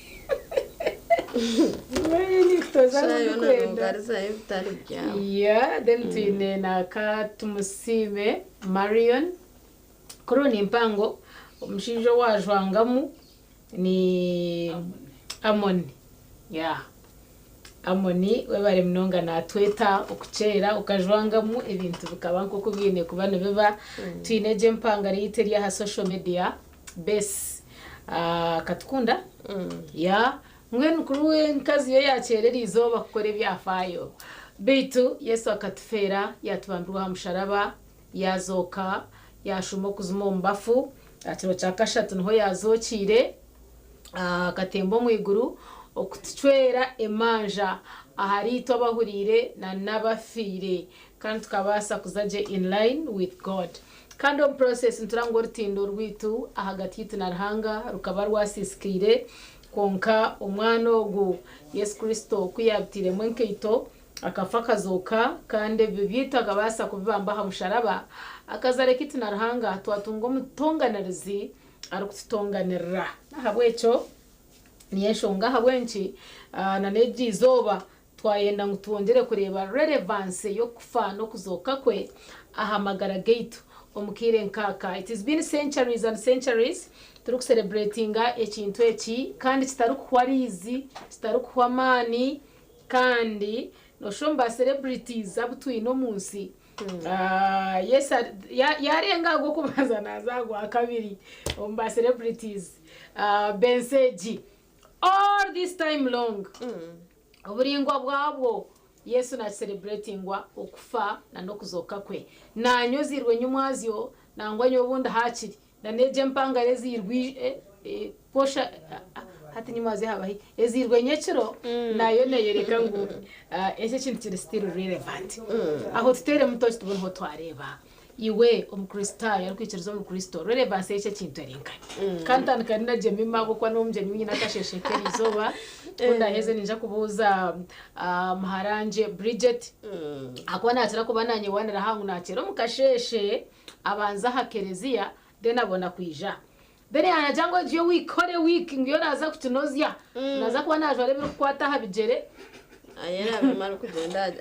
then twine na Katumusime Marion koroni mpango umushijo wajwangamu ni Amoni Amoni webare mnonga na tweta okuchera ukajwangamu ibintu bikaba nko kubine kubana beba twineje mpanga rite rya ha social media base katukunda ngwenu kuruwe nkazi yo yacherera izoba kukore byafayo bitu Yesu akatufera yatubambirwa musharaba yazoka yashuma kuzuma mbafu atiro cyakashatu nho yazokire katembo mu iguru okutuchwera emanja ahari tobahurire na nabafire kandi tukabasa kuzaje in line with God kandi on process nturango rutindo rwitu ahagati yitu na Ruhanga rukaba rwasisikire konka umwana ogu Yesu Kristo kuyabtire mwenkeito akafa kazoka kandi bibita akabasa kubibamba hamusharaba akazareka itu na Ruhanga twatunga umutonganirizi ari kututonganira nahabweco niyeshonga habwenci na neji izoba twayenda ngo tuwongere kureba relevance yo kufa no kuzoka kwe ahamagara gate omukire nkaka. It has been centuries and centuries turi celebratinga ekintu eki kandi kitari kuhwarizi kitari kuhwamani kandi no shomba celebrities abutuye no munsi yes yarenga go kubaza nazagwa kabiri omba celebrities benseji all this time long oburingwa bwabo Yesu na celebratingwa okufa na no kuzoka kwe nanyozirwe nyumwazyo nangwa nyobunda hakiri na neje mpanga rezirwi posha hati nyumazi habahi ezirwe nyekiro nayo neyereka ngo ese kintu kiri still relevant aho tutere mutochi tubone ho twareba iwe umukristo yarukwikiriza mu Kristo relevance y'icyo kintu erinkanye kantandukanye na Jemmy mabukwa n'umjeni nyine akasheshekera izoba unda heze ninja kubuza Maharanje Bridget akwa natira kubananye wanira hangu nakero mukasheshe abanza hakerezia then abona kwija then anajango je wikore wiki ngiyo naza kutunozya naza kuba naje arebera kwata habigere ayera bimara kugenda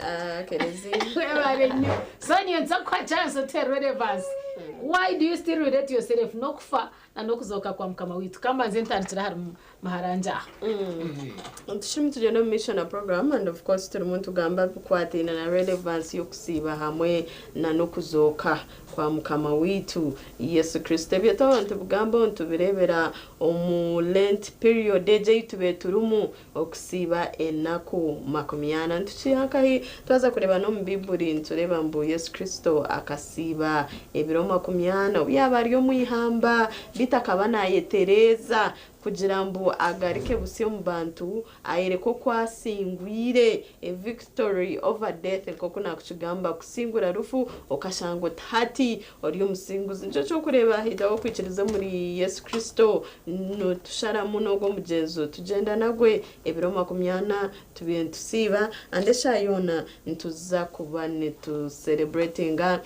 kerezia webarenyo so niyenza kwa chance to relevance why do you still relate yourself no kufa na no kuzoka kwa mkama witu kama nzentantira hari Maharanja tushimye tugenda mu mission program and of course turi muntu gamba kwatina na relevance yo kusiba hamwe na no kuzoka kwa mukama witu Yesu Kristo byatonte bugamba ntubirebera omu Lent period eje tubeturumu okusiba enako makomyana ntuchiyakahi twaza kureba no mu Bible ntureba mbu Yesu Kristo akasiba ebiro makomyana yabari yo muihamba bitakabana yetereza kugira mbu agarike busiyo mu bantu ayereko kwasingwire a victory over death koko nakugamba kusingura rufu okashango tati ori umusinguzi nco cyo kureba hidaho kwikiriza muri Yesu Kristo no tushara muno go mugenzo tugenda nagwe ebiro makumyana tubientusiba andesha yona ntuza kubane tu celebratinga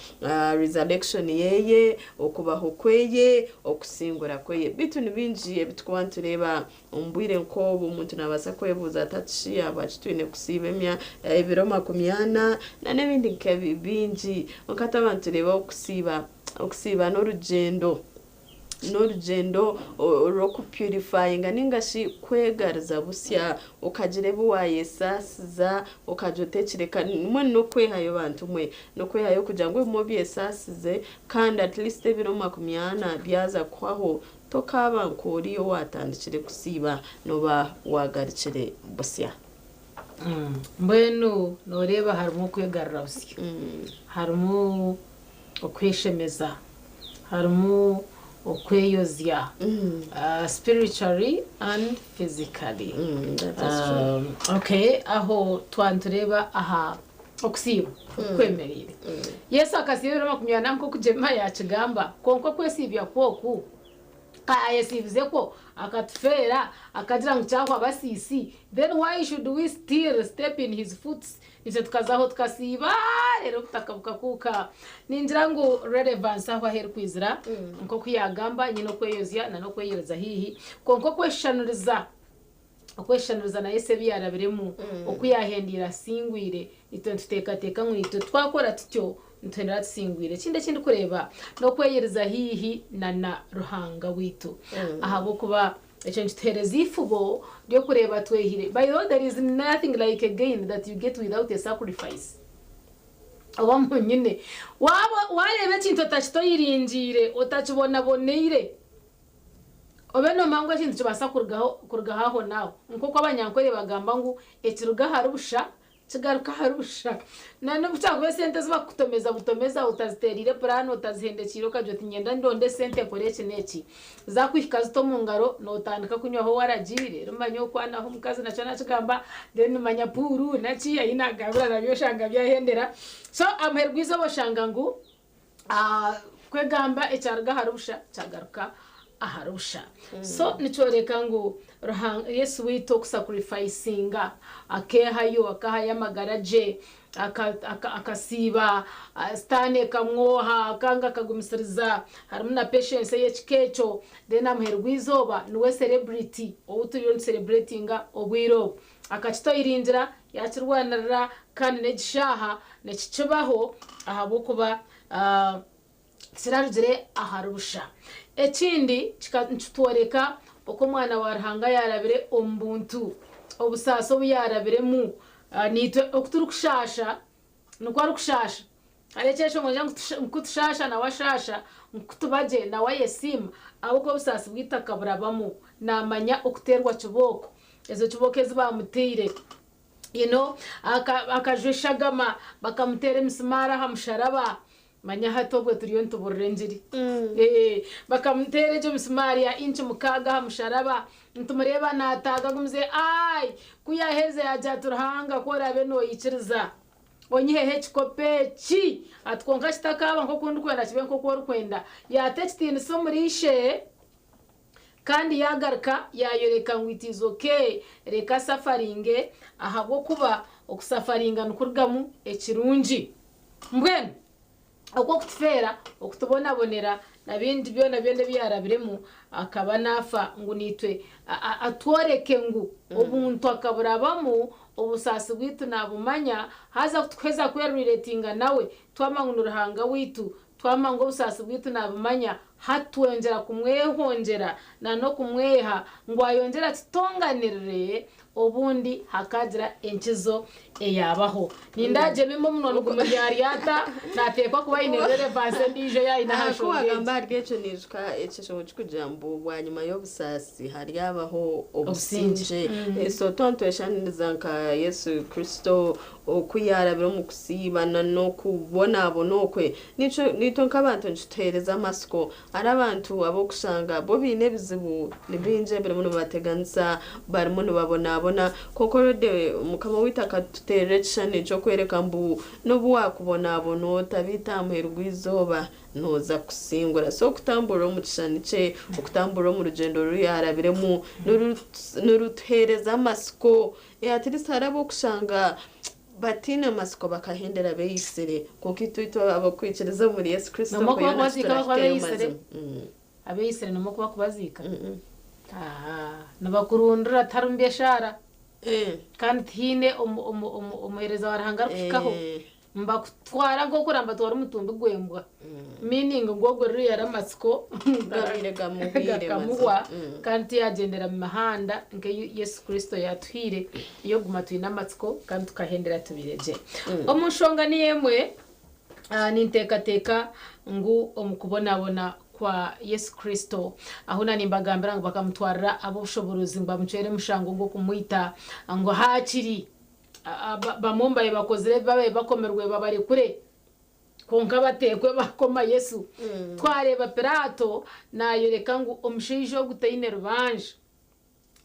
resurrection yeye okubaho kweye okusingura kweye bitu nibinjiye bitwa tureba umbwire nko umuntu nabasa kwebuza atachi abachitwine kusibemya ibiro makumyana na nebindi nkebinji okata abantu reba okusiba n'urugendo roku purifying ningashi kwegariza busya ukagireba wayesasiza ukajotekereka mwe no kwehayo bantu mwe no kwehayo kugira ngo mu byesasize kandi at least ibiro makumyana byaza kwaho tokaba nkoriyo watandikire kusiba noba wagarikire busya mbwenu noreba harimo kwegarira busya harimo okweshemeza harimo okweyozya spiritually and physically okay aho twantureba aha okusiba kwemerire Yesu akasibira makumyana nko kujema yakigamba konko kwesibya kwoku kayesibize ko akatfera akagira ngo cyangwa abasisi then why should we still step in his footsteps ise tukazaho tukasiba rero tutakabuka kuka ninjira ngo relevance aho aher kwizira nko kuyagamba nyino kweyozya na no kweyereza hihi konko kweshanuriza na Yesu byarabiremu okuyahendira singwire ito tutekateka nk'ito twakora tutyo ntendera singwire kindi kureba no kweyereza hihi na Ruhanga witu ahabo kuba echo ntereza ifubo ryo kureba twehire by the way there is nothing like a gain that you get without a sacrifice awambo nyine warebe kintu tachitoyiringire otachibona boneire obeno mangwa kintu kibasa kurgaho nawo nko kwa abanyankore bagamba ngo ekiruga harubusha kigaruka harusha nane butakube sente ziba butomeza utaziterire plan utazihendekira ukajya tinyenda ndonde sente koreke neki zakwihika zito mu ngaro no utandika kunywaho waragire rumanyo kwana ho mukazi naco nakigamba then manya puru naki ayina gabura nabyo shanga byahendera so amhergwizo boshanga ngu kwegamba ecyarga harusha cyagaruka aharusha so nicoreka ngo Yesu wito kusacrificinga akehayo akahaya magaraje akasiba stane kamwoha kanga kagumisiriza harimo na patience yechikecho then amhergwizoba niwe celebrity outuriyo celebratinga obwiro akachito irindira yakirwanarira kandi negishaha nekikibaho ahabo kuba sirarugire aharusha ekindi kikatworeka uko mwana warhanga yarabire ombuntu obusaso buyarabire mu nitwe okuturukushasha nukwari kushasha alechesho ngoja nkutushasha na washasha nkutubaje na wayesima abuko busasi bwitaka burabamu namanya okuterwa kiboko ezo kiboko ezibamutire akajweshagama bakamutere mismara hamusharaba manya hatogwe turiyo ntuburengiri bakamutere je mismari ya inchi mukaga hamusharaba ntumureba nataga gumze ai kuyaheze aja turhanga korabe no yikiriza onyihehe kikopechi atkonka kitakaba nko kundi kwenda kibe nko kwori kwenda yatekitini somurishe kandi yagarka yayoreka ngwitizo ke reka safaringe ahabo kuba okusafaringa nukurgamu ekirungi mbwene uko kutfera ukutubona bonera nabindi byona byende byarabiremu akaba nafa ngo nitwe atworeke ngo ubuntu akaburabamu ubusasi bwitu nabumanya haza kutweza kwerulatinga nawe twamangu ruhanga witu twamangu ubusasi bwitu nabumanya hatwongera kumwehongera na no kumweha ngo ayongera titonganirire obundi hakagira enkizo eyabaho nindaje bimo muno kumujyariyata natekwa kuba inerere base ndijo yaina hasho kwagamba ryecho nishka ekisho kujambo bwanyuma y'obusasi hari yabaho obusinje so tontweshanizanka Yesu Kristo okuyarabira mu kusibana no kubona bonokwe nico nkabantu nshitereza amasiko ari abantu abo kusanga bo bine bizibu nibinje biri muno bateganza bari muno babona koko de mukama witaka tutere chane cyo kwereka mbu no bwakubona abono tabitamherwizoba noza kusingura so kutambura mu kishani cye ukutambura mu rugendo ruyarabiremu nurutereza amasiko atirisa harabo kusanga batina masiko bakahendera beyisere kuko itwitwa abakwikiriza muri Yesu Kristo ko bazika abeyisere no kuba kubazika nabakurundura tarumbeshara kandi hine umuhereza warahanga kufikaho mbakutwara ngo kuramba twara umutumbi gwembwa meaning ngo ruri yaramatsiko gabirega muhire kamuwa kandi yagendera mu mahanda nke Yesu Kristo yatwire iyo guma twina amatsiko kandi tukahendera tubireje omushonga ni yemwe nintekateka ngo omukubonabona kwa Yesu Kristo ahuna nimbagambira ngo bakamutwarira abo bushoboruzi ngo bamucere mushango ngo kumwita ngo hakiri bamombaye bakozere babaye bakomerwe babari kure konka batekwe bakoma Yesu twareba Pilato nayoreka ngo omushijo gutayine rubanje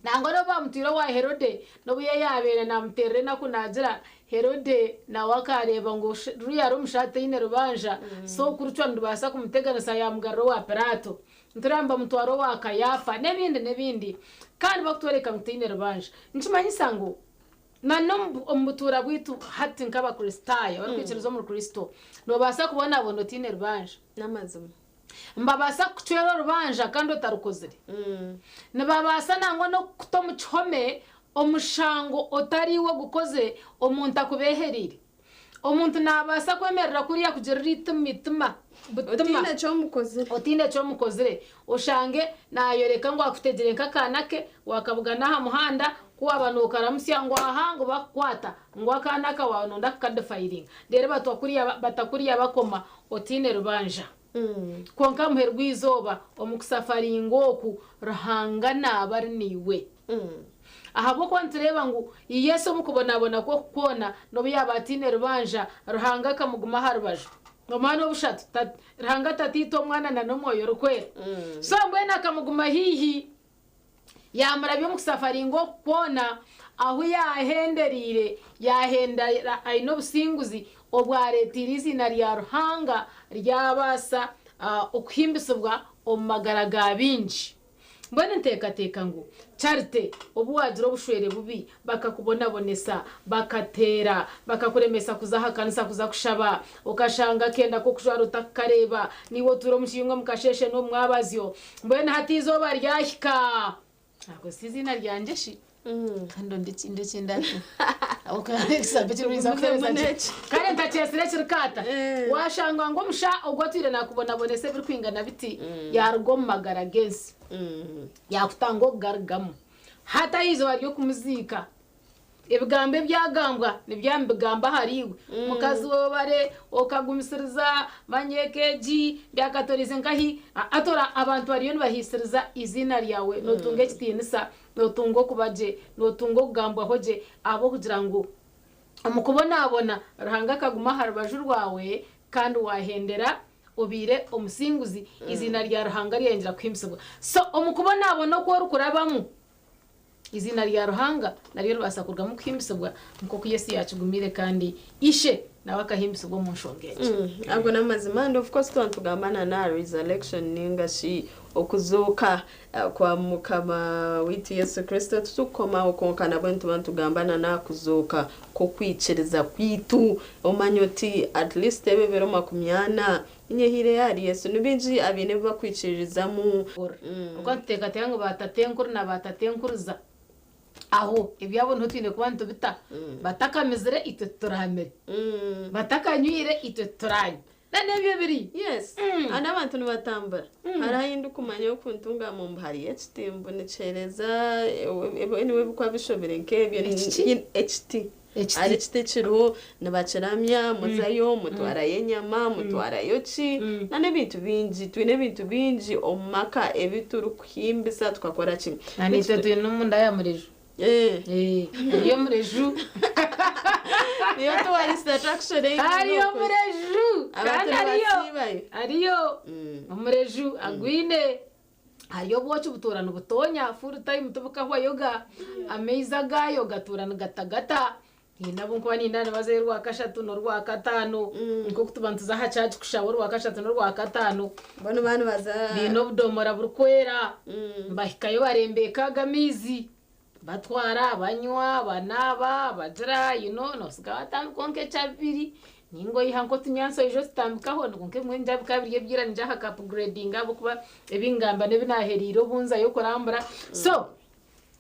nango no bamutiro wa Herode no buye yabera namuterere nakunagira Herode na wakareba ngo ruyaro mushate ine rubanja so kurucwa ndubasa kumutegana sa yamugaro wa Pilato nturamba mutwaro wa Kayafa nebindi kandi bakutwereka mutine rubanja nchimanyisa ngo nano omutura bwitu hati nkaba kristayo barukikirizo mu Kristo no basa kubona abono tine rubanja namazima mbabasa kucwera rubanja kandi otarukozere nababasa nango no kutomuchome omushango otariwo gukoze omuntu akubeherire omuntu nabasa kwemerera kuriya kugira ritimitima otine cyo mukozere oshange nayoreka ngo akutegere nkakanake wakabuga naha muhanda kuwa abantu karamusya ngo ahango bakwata ngo akanaka wawe nonda kadefairing dere batakuriya bakoma otine rubanja konka muherwa izoba omukusafari ngoku Ruhanga nabari niwe ahabo ko ntureba ngo Yesu mukubonabona ko kukona no byabatine rubanja Ruhanga kamuguma harubaju ngomano bushatu Ruhanga tatito mwana na nomwoyo rukwera so mbwena kamuguma hihi yamara byo mukusafari ngo kukona aho yahenderire yahenda aino businguzi obwaretira izina rya Ruhanga ryabasa okuhimbisibwa omumagara ga binji mbone ntekateka ngo charite obuwadiro bushwere bubi bakakubonabonesa bakatera bakakuremesa kuzaha kanisa kuza kushaba ukashanga kenda ko kujwara utakareba niwo turo mushimwe mukasheshe no mwabazyo mbone hatizo baryahika ako sizina ryanje shi kando ndicindanda ukalexa bitiriza kweza kare ntachesire chirikata washangwa ngo musha ugwatire nakubona bonese biri kwingana biti yarugomagara gensi yakutango gargamu hata izo baryo kumuzika ebigambe byagambwa nibyambigamba hariwe mukazi wobare okagumisiriza manyekeji byakatorize nkahi atora abantu bariyo bahisiriza izina ryawe notunge kitinisa notungo kubaje notungo kugambwa hoje abo kugira ngo mukubonabona Ruhanga kaguma harubaju rwawe kandi wahendera obire omusinguzi izina rya Ruhanga ryengera kwimsibwa so omukubonabona ko rukurabamu izina rya Ruhanga nariyo rubasa kurgamo kwimsibwa nko Yesu yacugumire kandi ishe nawe akahimbisibwa mu nshongeje ahubwo namazima and of course tugambana na resurrection ningashi okuzuka kwa mukama witu Yesu Kristo tukoma okonkana abantu tugambana na kuzuka ko kwiciriza kwitu omanyoti at least ebebero makumyana inyehire yari Yesu nibinji abine bakwicirizamu uko ntekateka ngo batatenkuru na batatenkuruza aho ibyabo ntutine kubantu bita batakamizire ite turamere batakanywire ite turanye nanebyo biri yes ana abantu nibatambara harahinda kumanya ukuntunga mu mbari HT nicereza niwe bukwa bishobere nkebyo HT ari kitechiro nabacheramya muzayo mutwara yenyama mutwara yochi nane bintu binji twine bintu binji omaka ebituru kuhimbisa tukakora kimwe anite twine munda ya murejo iyo murejo niyo twari attraction ariyo murejo kandi ariyo murejo agwine ayo bocho butorano butonya full time tubuka hwa yoga ameiza gayo gaturana gatagata nabo nkwani nana bazerwa kashatu no rwa katano nko kutubantuza ha charge kushawo rwa kashatu no rwa katano bano bana baza bino budomora burukwera mbahikayo barembeka gamizi batwara abanywa banaba bajira no sigawatan konke chabiri ningo ihanko tunyanso ijo stambikaho nkonke mwenja bikabiri byira nja haka upgrading abo kuba ebingamba nebinaheriro bunza yo kurambura so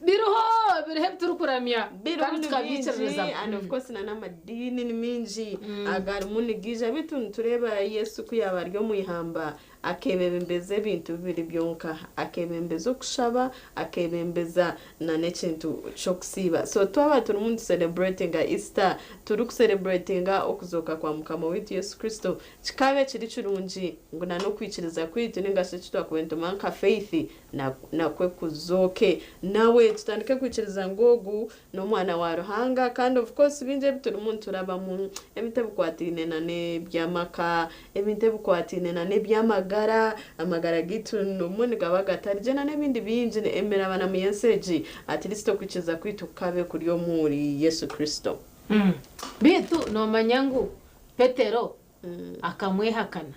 biruhe turukuramya birukabicereza and of course na namadini ni minji agar munigija bitu tureba Yesu kuyabaryo muihamba akebembeze bintu bibiri byonka akebembeza kushaba akebembeza na nekintu chokusiba so twaba turi mu celebrating Easter turi ku celebrating okuzoka kwa mukama witu Yesu Kristo kikabe kiri kirungi ngo na no kwiciriza kwitu ningashe kitwa kwento manka faith na kwe kuzoke nawe tutandike kwiciriza ngogu no mwana wa Ruhanga kandi of course binje bituri mu turaba mu ebite bukwatine na ne byamaka ebite bukwatine na ne byamaga amagara gitu n'umuni gabagatari na nebindi binji emera bana mu message at least kwikiza kwitu kabe kuri yo muri Yesu Kristo bitu no manyangu Petero akamwehakana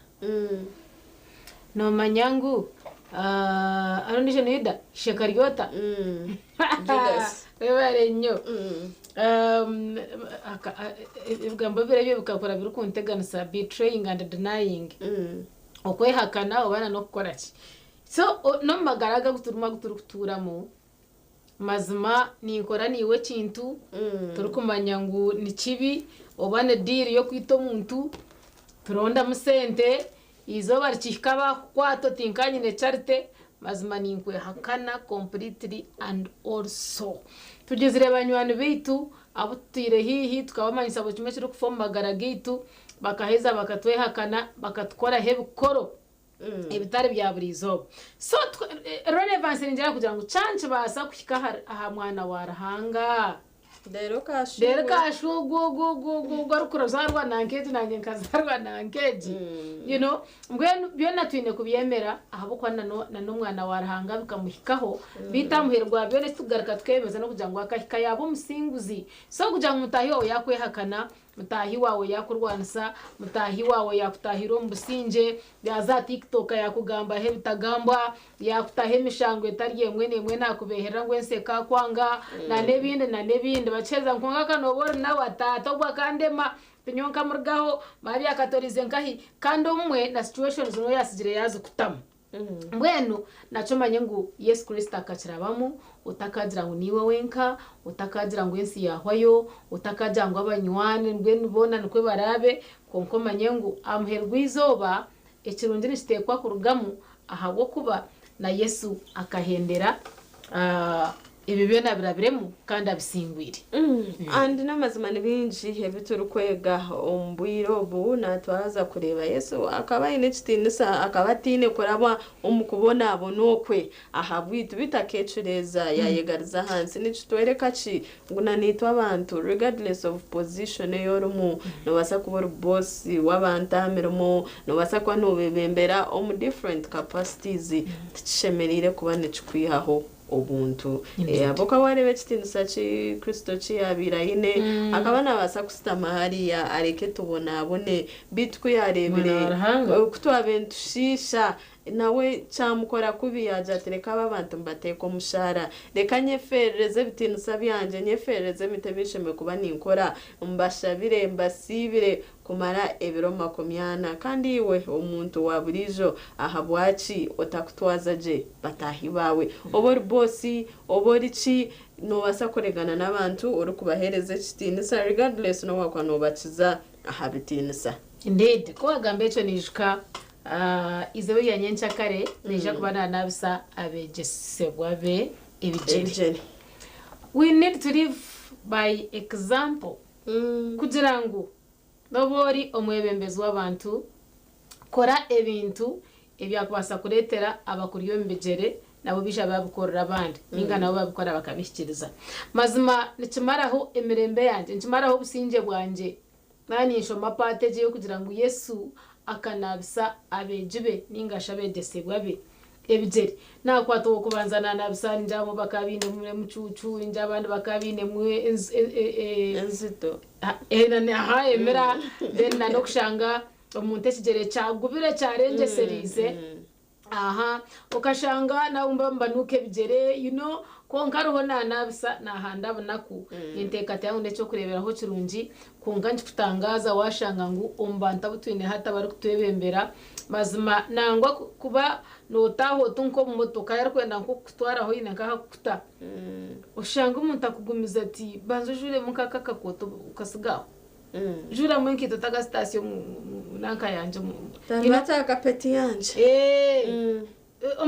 no manyangu aronije nida shekaryota Judas webarenyo ibigambo bire bikakora biri kunteganisa betraying and denying okwehakana obana no gukora ki so no magaraga guturamo mazima nikora niwe kintu turukumanya ngo ni kibi obane deal yo kwito muntu turonda musente izo barikikaba kwato tinkanye ne charite mazima ninkwehakana completely and also tugezire abanywani bitu abutire hihi tukabamanyisa bo kimwe kiri kufoma magaraga gitu bakaheza bakatwehakana bakatukora hebukoro ebitari bya burizo so relevance ninjira kugira ngo chance basa kuhika aha mwana warahanga rero kashugu garukuzarwa nankeji nange nkazarwa nankeji you know mbwenu byona twine kubyemera ahabo kwa nano mwana warahanga bikamuhikaho bitamuherwa byone tugaruka twemeza no kugira ngo akahika yabo musinguzi so kugira ngo mutahi wawe yakwehakana mutahi wawe yakurwanisa mutahi wawe yakutahira mubusinje byaza TikTok yakugamba he bitagamba yakutahe mishango etariye mwene nakubehera ngwense kakwanga na nebindi bacheza nkonga kanobora na watata bwa kandema pinyonka murgaho mari akatorize nkahi kandi umwe na situations no yasigire yazi kutama mbwenu nachomanye ngo Yesu Kristo akakirabamu utakagira ngo niwe wenka utakagira ngo ensi yahwayo utakagira ngo abanywane mbwenu bona nikwe barabe konkomanye ngo amherwizoba ekirungi nikitekwa kurugamu ahabwo kuba na Yesu akahendera ibi byona birabiremu kandi abisingwire and n'amazima binji hebituru kwega ombwiro bu natwaza kureba Yesu akaba ine kitinisa akabatine kuraba umukubona abonokwe ahabwitu bitakecureza yayegariza hansi nicitwereka ki nguna nitwa abantu regardless of position yorumu no basa kubora boss wabantamiramo no basa kwa nobebembera different capacities tishemerire kuba nicikwihaho obuntu aboka warebe kitinisa ki Kristo ki abirayine akaba nabasa kusitama hariya areke tubona abone bitwe yarebere kutwabentu shisha nawe cyamukora kubi yajatereka abantu mbateko mushara reka nyefereze bitinisa byanje nyefereze mitebisheme kuba ninkora mbashabire mbasibire kumara ebiro 20 kandi iwe umuntu wa burijo ahabwaci otakutwaza je batahi bawe obori bossi obori ki no basa kuregana n'abantu uri kubahereze kitinisa regardless no wakwa no bakiza ahabitinisa indeed ko agambe cyo nijuka izewe ya nyencha kare nija kubana nabisa abegesebwa be ebijeni we need to live by example kugira ngo nobori omwebembezi w'abantu kora ebintu ebyakubasa kuretera abakuriyo mbejere nabo bisha babikorera abandi ninga nabo babikora bakabishikiriza mazima nikimaraho emirembe yanje nikimaraho businje bwanje nani nshoma pateje yo kugira ngo Yesu akanabisa abejibe ningasha bedesebwa be ebijeri nakwato kubanzana nabisa njamo bakabine mwe mucucu njabandi bakabine mwe enzito nane aha emera then nanokushanga omuntu ekigere cyagubire cyarenge serize aha ukashanga na umbamba nuke bijere you know konkaruho nanabisa nahanda bonaku inteka tayo ndecyo kureberaho kirungi kunga kutangaza washanga ngo umbanta butwine hata bari kutwebembera mazima nangwa kuba notaho tunko mu motoka yarkwenda nko kutwaraho ine nkaha kuta ushanga umuntu akugumiza ati banzo jure mukaka kakoto ukasigaho jura mwenki totaga station nanka yanje tarata kapeti yanje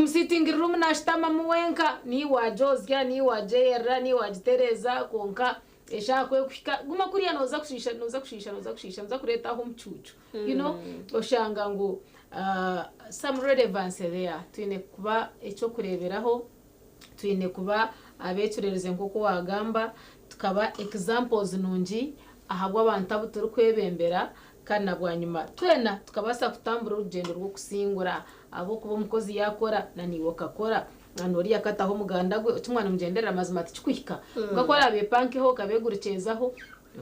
sitting room na shtama muwenka ni wa Josgia ni wa Jera ni wa Teresa konka eshakwe kufika guma kuriya noza kushisha nza kureta aho mcucu you know oshanga ngo some relevance there twine kuba echo kureberaho twine kuba abecurereze nkoko wagamba tukaba examples nungi ahabwa abantu abuturu kwebembera kana bwanyuma twena tukabasa kutambura urugendo rwo kusingura abo kuba umukozi yakora na niwo kakora nori yakataho muganda gwe utumwana mugendera mazima tikwika ngakora bepanke ho kabeguricezaho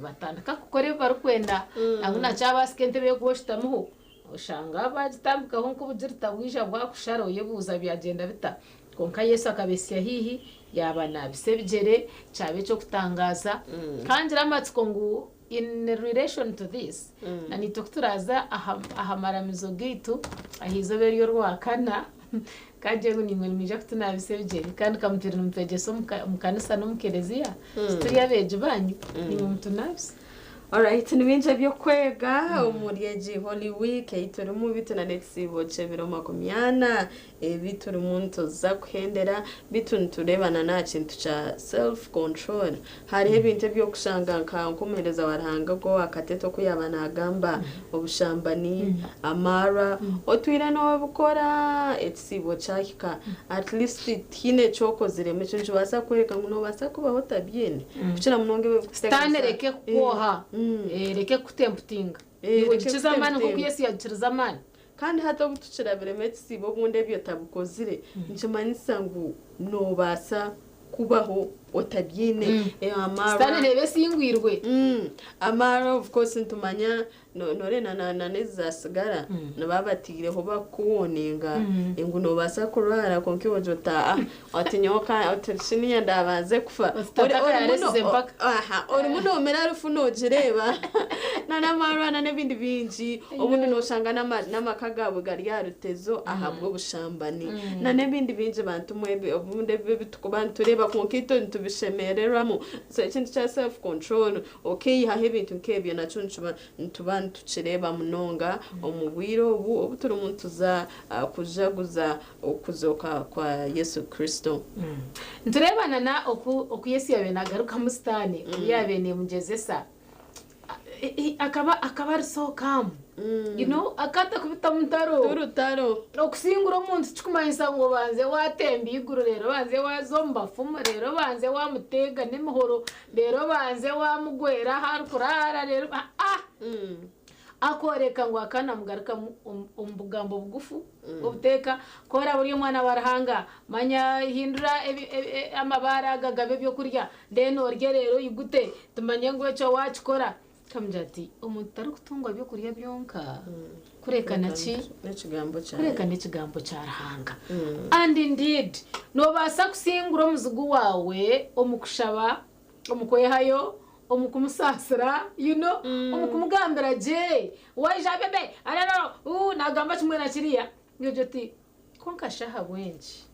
batandaka kukore barukwenda anguna cyabasike be kuboshitamuho ushanga bagitambuka ho kubujirita bwija bwa kusharo yebuza byagenda bita konka Yesu akabesya hihi yaba nabisebjere cyabe cyo kutangaza kandi ramatsiko ngo in relation to this na nitokuturaza ahamaramizo gitu ahizoberi yo rwakana kaje ngo nimwe nimija kutunabisebjere kandi kamutira numpegeso mukanisa no mukerezia turi yabeje banyu ni muntu nabise Alright, nibinje byo kwega umuryeji Holy Week ituri mu bitu na netsibo chebero makumyana bituri muntu za kuhendera bitu turebana na kintu cha self control hari ibintu byo kushanga nkomereza waranga go akateto kuyabana agamba obushambani amara otwira no bukora etsibo chakika at least tine choko zireme cyo basa kweka ngo basa kubaho tabyene kucira munonge stanereke kuoha reke kutemputinga ugikiza amani kuko Yesu yagikiriza amani kandi hata gutucira biremetse sibo bunde byo tabukozire ncemanisa ngo nobasa kubaho otabyine amara stanere singwirwe amara of course ntumanya nore na nezasigara nababatire ho bakuwoninga ngo nobasa kurara konke wojota atinyoka atishiniya ndabaze kufa ori muno mera rufu nogireba na mara na nebindi binji obundi noshanga namakagabo gari yarutezo ahabwo bushambani na nebindi binji bantu mwebe obundi bitukubantureba konkito ntubishemereramo so ikintu cha self control okay ha hebintu nkebyo naco ntuba tuchireba munonga omubwiro ubu turi umuntu za kujaguza okuzoka kwa Yesu Kristo nturebana na oku Yesu yabenagaruka mustane yabene mugezesa akaba so calm you know akata kubita mutaro okusingura umuntu cyukumanyisa ngo banze watemba iguru rero banze wazomba fumu rero banze wamutega n'imihoro rero banze wamugwera harukurara rero akoreka ngo akana mugaruka umbugambo bugufu ubuteka kora buri mwana barahanga manya hindura amabara gagabe byo kurya ndeno orye rero igute tumanye ngo cyo wacikora kamjati umuntu ari kutungwa byo kurya byonka kurekana n'ikigambo cyarahanga and indeed no basa kusingura muzugu wawe omukushaba omukoyehayo omukumusasira you know omukumugambira je waje bebe arero nagamba kimwe na kiriya ngejoti konka shaha wenji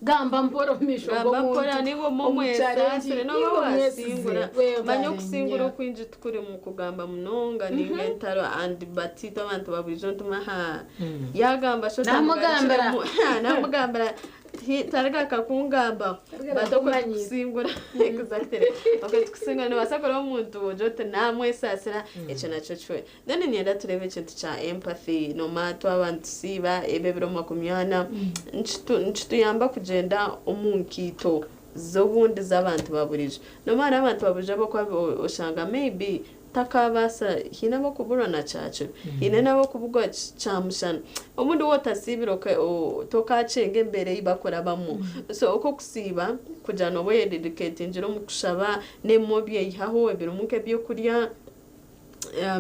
gamba mporo misho gamba nibo momwe sasire no wasingura manyo kusingura kwinji tukuri mu kugamba munonga ni mentaro and batito abantu babijonto maha yagamba sho namugambira taraga kakungamba batokusingura exactly okay kusingura no basakora umuntu jote namwe sasira echo nacho chwe then nienda turebe ikintu cha empathy no mato abantu siba ebebiro makumyana nchitu yamba kugenda omunkito zobundi z'abantu baburije no mara abantu baburije bako oshanga maybe takabasa hina bo kuburana cyacu hina nabo kubugwa cyamushana umuntu wotasibiro tokacenge mbere ibakora bamo so uko kusiba kujana oboye dedicate njiro mukushaba nemobye ihaho ebiro muke byo kurya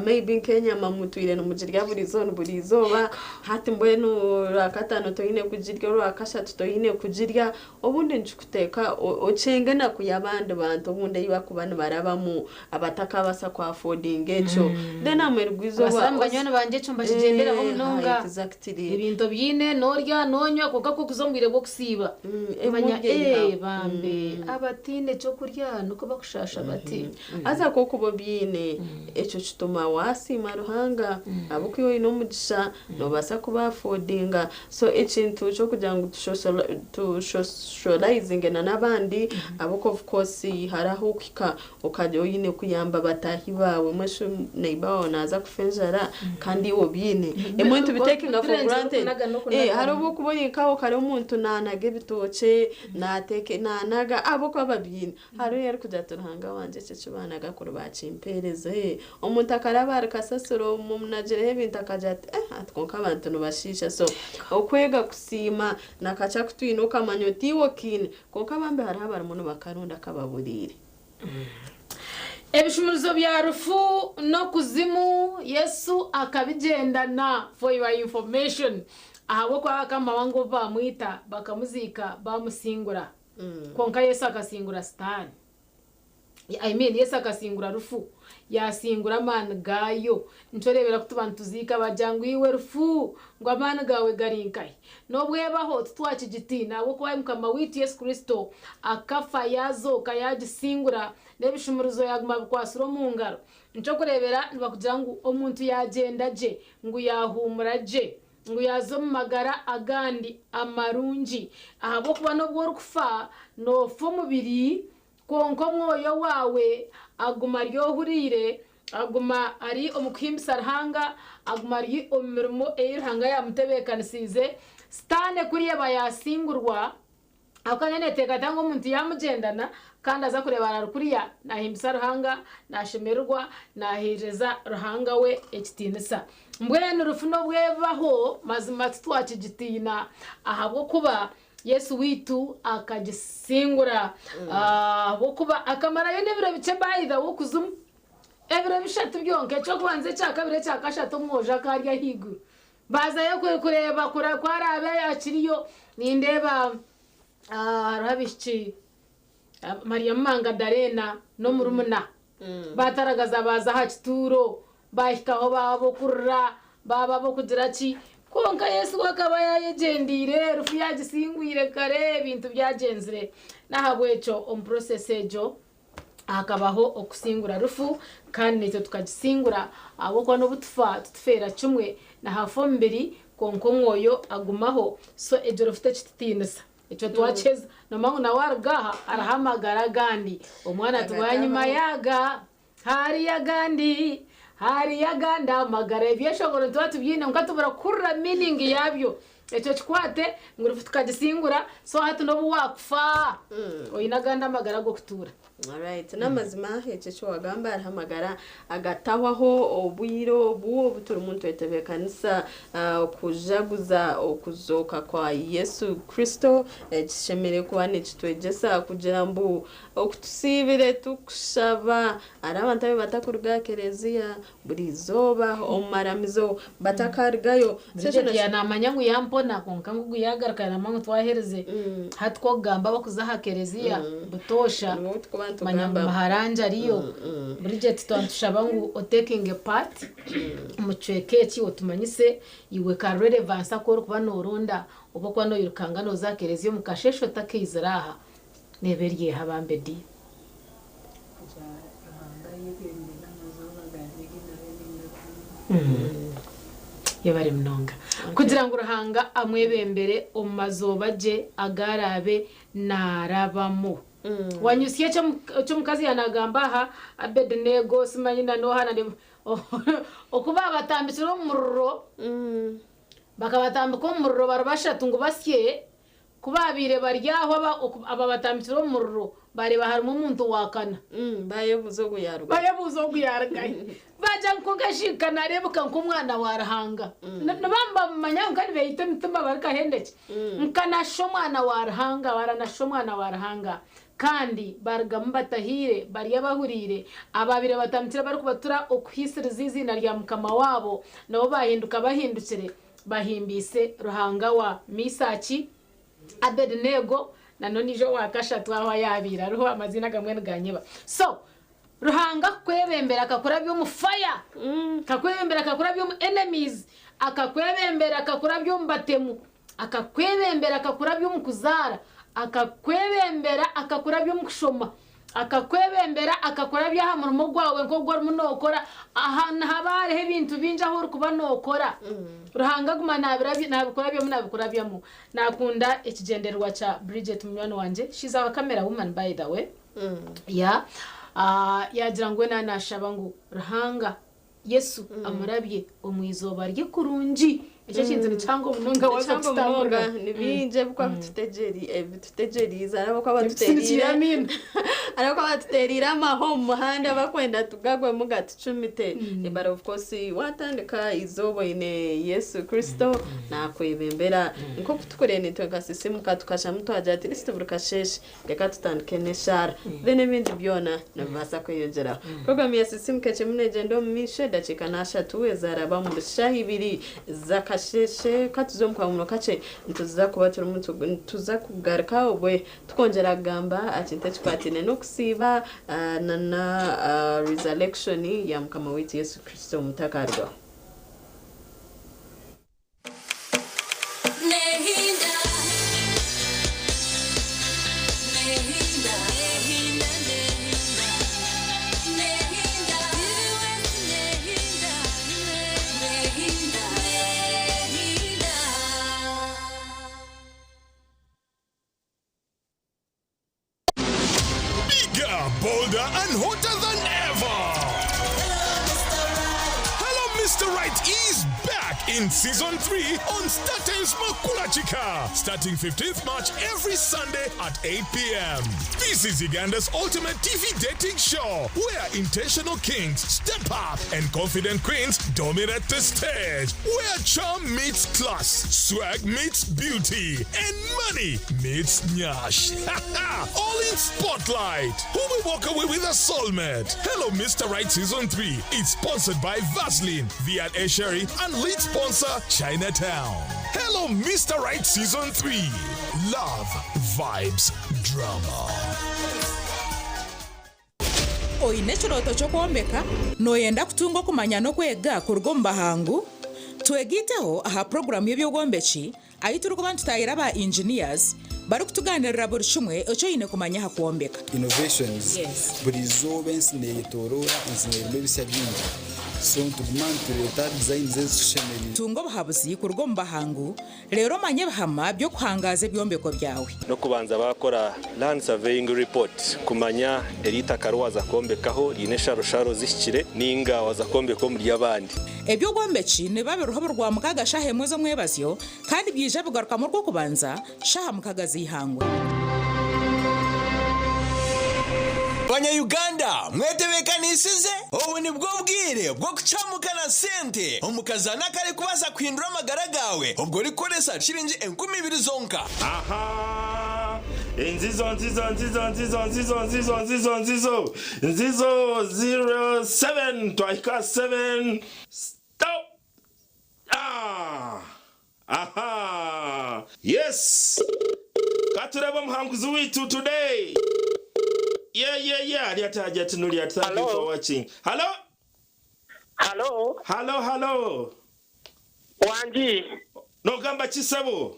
maybe Kenya mamutwire no mujirya buri zoba hati mbwenu rakatano toyine kujirya rakashatu toyine kujirya obundi njukuteka ocenge na kuyabandi bantu obundi yibakubana barabamo abataka basa kwa affording echo then amerugwizo basambanyana banje cyo mbajigendera ho munonga ibintu byine norya nonywa ko kuzombire bwo kusiba emanya bambe abatinde cyo kurya nuko bakushasha bati aza ko kubo byine echo tuma wasi maruhanga abukiyo ino mugisha no basa kuba affordinga so ikintu cyo kugira ngo socializing na nabandi abuko of course haraho kika ukajyo yine kuyamba batahi bawe mwesho neighbor naza kufenjara kandi obine emuntu bitaking for granted harobo kuboneka kare umuntu nanage bitoce nateke nanaga abuko ababine haro yari kujaturhanga wanje cyo bana gakuru bacimpereze umuntu akarabara kasasoro mu munagere hebintu akajati atkonka abantu nubashisha so okwega kusima nakacha kutwino kamanyoti wokine konka bambe harabara umuntu bakarunda kababurire ebishumuzo bya rufu no kuzimu Yesu akabigendana for your information ahabo kwa kama wango bamwita bakamuzika bamusingura konka Yesu akasingura stani I mean Yesu akasingura rufu yasingura amana gayo ncorebera kutubantu tuzika bajyangu iwe rufu ngo amana gawe garinkai no bwebaho tutwaci gitina abo kwa mukama witu Yesu Kristo akafa yazo kayagisingura nebishumuruzo yaguma kwasuro mu ngaro nco kurebera nibakugira ngo omuntu yagenda je ngo yahumura je ngo yazomagara agandi amarungi ahabo kuba no bwo kufa no fo mubiri konko mwoyo wawe aguma ryohurire aguma ari omukhimbisa ruhanga aguma ari omirimo eruhanga yamutebekanisize stane kuriye bayasingurwa akanyene teka tango umuntu yamugendana kandi aza kurebana kuriya nahimbisa ruhanga nashemerwa nahireza ruhanga we ekitinisa mbwene rufuno bwebaho mazima twakigitina ahabo kuba Yesu witu akagisingura abo kuba akamarayo nebiro bice bayida wo kuzumu ebiro bishatu byonke cyo kubanze cya kabire cya kashatu mwoja karya higuru baza yo kureba kwarabe akiriyo nindeba rabishi Maria Magdalena no murumuna bataragaza baza hakituro bahikaho babo kurra baba bo kugiraki konka Yesu wakaba yayegendire rufu yagisingwire kare ibintu byagenzire nahabweco process ejo akabaho okusingura rufu kandi nito tukagisingura aboko no butufa tutufera cumwe na hafo mbiri konko mwoyo agumaho so ejo rufite kititinisa icyo twaceza no mangu na wargaha arahamagara gandi umwana tubanyuma yaga hari yagandi hari yaganda magare byeshogoro tubyine nkatubura kurra meaning yabyo icyo kikwate ngurufu tukagisingura so hatu no buwakfa oyinaganda magara go kutura. Alright, namazima icyo cyo wagamba arahamagara agatawaho obwiro buwo butura umuntu etebekanisa kujaguza okuzoka kwa Yesu Kristo gishemere kuba n'ikitwegesa kugira mbu okutusibire tukushaba arabantu batakurga kereziya buri zoba omaramizo batakargayo sesho yanamanya ngo yampona konka ngo yagarukana mangu twahereze hatwo gamba bakuzaha kereziya butosha manyamba maharanja riyo Bridget twantushaba ngo taking a part mucweke ki otumanyise iwe ka relevance akora kuba norunda ubokwa no yirukanga no zakereziyo mukashesho takiziraha neberiye habambe di yabari mnonga kugira ngo ruhanga amwebembere omazobaje agarabe narabamo wanyusiye cyo mukazi yanagamba Abednego simanyina no hana okuba batambitswe umurro bakabatambika umurro barabashatu ngo basye kubabire baryaho aba batambitswe umurro bari baharimo umuntu wakana bayebuzo guyarga baja nkogashikana rebuka nkumwana warahanga nabamba manyanga kandi beyite mitumba barika hendeke nkanasho mwana warahanga waranasho mwana warahanga kandi bargambatahire bari yabahurire ababire batamtira bari kubatura okuhisiriza izina rya mukama wabo nabo bahinduka bahindukire bahimbise ruhanga wa Misaki Abednego nanone ijo wakashatu aho yabira ruho amazina gamwe nganyeba so ruhanga kwebembera akakora byo mu fire kakwebembera akakora byo mu enemies akakwebembera akakora byo mu batemu akakwebembera akakora byo mu kuzara akakwebembera akakora byo mu kushoma akakwebembera akakora byo ha murumo gwawe nko gwa munokora ahana habare hebintu binja ho kuba nokora ruhanga guma nabikora byo munabikora byo mu nakunda ikigenderwa cha Bridget munywano wanje she's our camera woman by the way yagira ngo nanashaba ngo ruhanga Yesu amurabye omwizoba ryikurungi icyo kintu nicyango munonga waza tutanga nibinje bukwa tutegeriza arabo kwa batuterira arabo kwa batuterira amaho muhanda bakwenda tugagwe mu gatucumite but of course watandika izobo ine Yesu Kristo nakwebembera nko kutukorene twagasisimu katukasha mtu ajati nisituburuka sheshe reka tutandike neshara then ibindi byona nabasa kwiyongera program ya sisimu keche munegendo mishe dachika nasha tuweza araba mu shahibiri zaka kasheshe katuzo kwa muno kace ntuza kubatura umuntu tuza kugaruka obwe tukongera gamba ati ntachikwatine no kusiba na resurrection ya mukama wetu Yesu Kristo mutakarwa. Bolder and hotter than ever. Hello, Mr. Right is back in season 3 on StarTimes Makula Chika, starting 15th March every Sunday at 8 p.m. This is Uganda's ultimate TV dating show, where intentional kings step up and confident queens dominate the stage, where charm meets class, swag meets beauty, and money meets nyash. All in Spotlight. Who will walk away with a soulmate? Hello, Mr. Right Season 3. It's sponsored by Vaseline, Viat Esheri, and lead sponsor Chinatown. Hello, Mr. Right Season 3. Love, vibes, drama. Oine chiroto chokwombeka noyenda kutunga kumanya no kwega kurgo mbahangu twegiteho aha program y'ebyogombechi ayituruko bantu tayira ba engineers bari kutuganirira buri kimwe eco ine kumanya hakwombeka innovations buri zobe nsineyitorora nsineyirimo bisya byinshi so tugumantire design z'eshemeri tungo bahabuzi kurgo mbahangu rero manye bahama byo kuhangaza byombeko byawe no kubanza bakora land surveying report kumanya erita karwaza kombekaho ine sharo zishikire ninga waza kombeko muri yabandi ebyo gombechi ne babe ruhabo rwa mukaga shahe mwezo mwebazyo kandi byije bigaruka mu rwo kubanza shaha mukaga zihangwa Banya-Uganda mwetebekanisize ubu ni bwo bwire bwo kucamukana sente umukazana kare kubaza kwindura amagara gawe ubwo rikoresa shiringi 20,000 zonka. Aha Nzizo 07 twaika 7 stop. Aha yes katureba muhanguzi witu today. Yeah. Aliataja tunuli thank you for watching. Hello. Wanji. No gamba chisebo.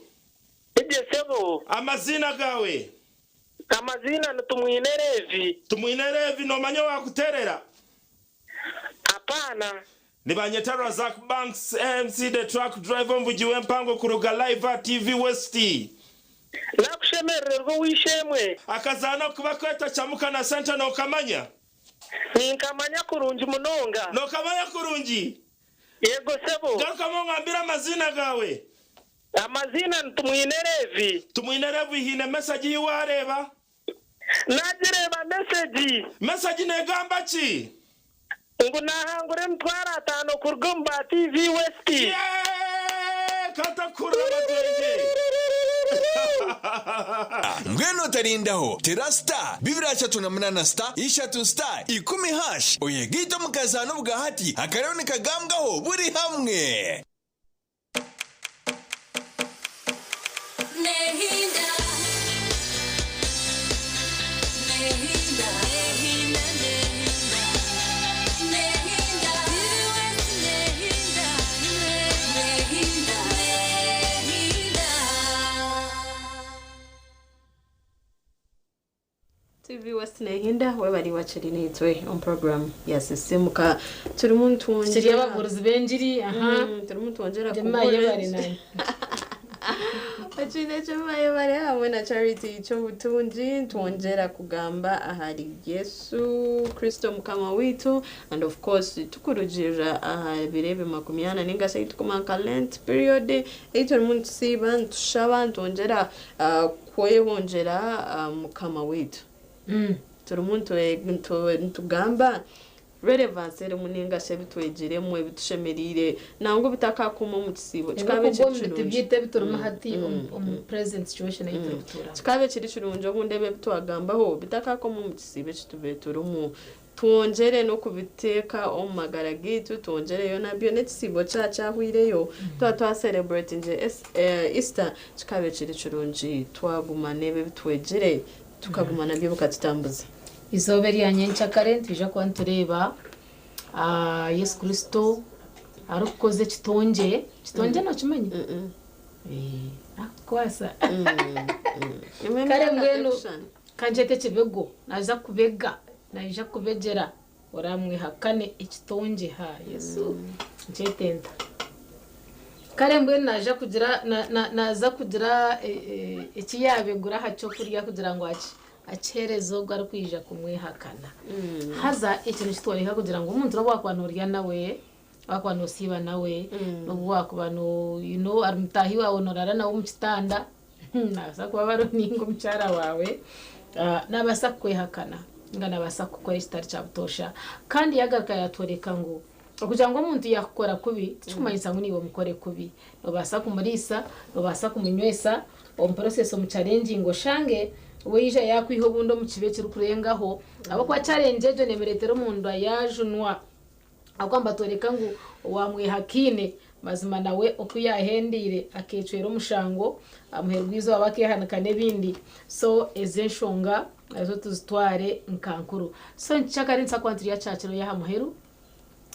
Ije sebo. Amazina gawe. Amazina tumwinerevi. Tumwinerevi no manyo wa kuterera. Hapana. Nibanyetara Zack Banks MC the truck driver mbujiwe mpango kuruga live TV West. Nakushemererwa wishemwe akazana kuba kweta chamuka na center no kamanya ninkamanya kurungi munonga no kamanya kurungi yego sebo garuka mo ngambira amazina gawe amazina tumwinerevi hine message yiwareba nagireba message negamba ki ngo nahangure mtwara 5 kurgumba TV West kata kuraba twenge Ngweno tarindaho terasta bibiracha tunamunana star ishatu star 10 hash oyegito mukazano bwahati akarone kagambwaho buri hamwe Nehinda TV West Nehinda we bari wachirinitwe on program ya sisemuka turi muntu wongera kiri abaguruzi benjiri turi muntu wongera kumaye bari nayo Achine chamaye bari hamwe na charity cyo butunji twongera kugamba ahari Yesu Kristo mukama witu and of course tukurujira birebe 80 ninga se tukumaka Lent period eto muntu siba ntushaba twongera kwehongera mukama witu turi muntu ntugamba relevance ere muninga se bitwegiremwe bitushemerire nango bitakakoma mu kisibo kikabe cy'ibite bituruma hati present situation y'iturutura kikabe kiri kirunjo gundebe bitwagambaho bitakakoma mu kisibo kitube turumu tuongere no kubiteka omagara gitu tuongere yo nabyo netisibo cyahwireyo twa celebrate nje Easter kikabe kiri kirunji twaguma nebe bitwegire tukagumana byo bukatutambuza izobe ryanyencyakare tuje kuba tureba Yesu Kristo arukoze kitonje nakimenye kwasa kare mbwenu kanjete kibego naza kubegera oramwe hakane ikitonje ha Yesu njetenda kare mbwenu naza kugira ikiyabegura haco kurya kugira ngo acherezo bwo arikwija kumwihakana haza ikintu kitwereka kugira ngo umuntu wakwanurya nawe wakwanosiba nawe no wakubano arimutahi wawe norara nawe mu kitanda nasa kuba baro ningo mchara wawe nabasa kwihakana ngana basa gukora kitari cyabutosha kandi yagaruka yatwereka ngo kugira ngo umuntu yakora kubi tukumanyisa ngo niwe mukore kubi nobasa kumurisa nobasa kumunywesa process mu challenge ngo shange wija yakwiho bundo mu kibe kiri kurengaho abo kwa challenge ejo nemeretero mundu ayajunwa akwamba toreka ngo wamwihakine mazima nawe okuyahendire akecwera umushango amuherwizo abakehana nebindi so ezenshonga azo tuzitware nkankuru so nchakari nsa kwantiriya chachiro ya hamuheru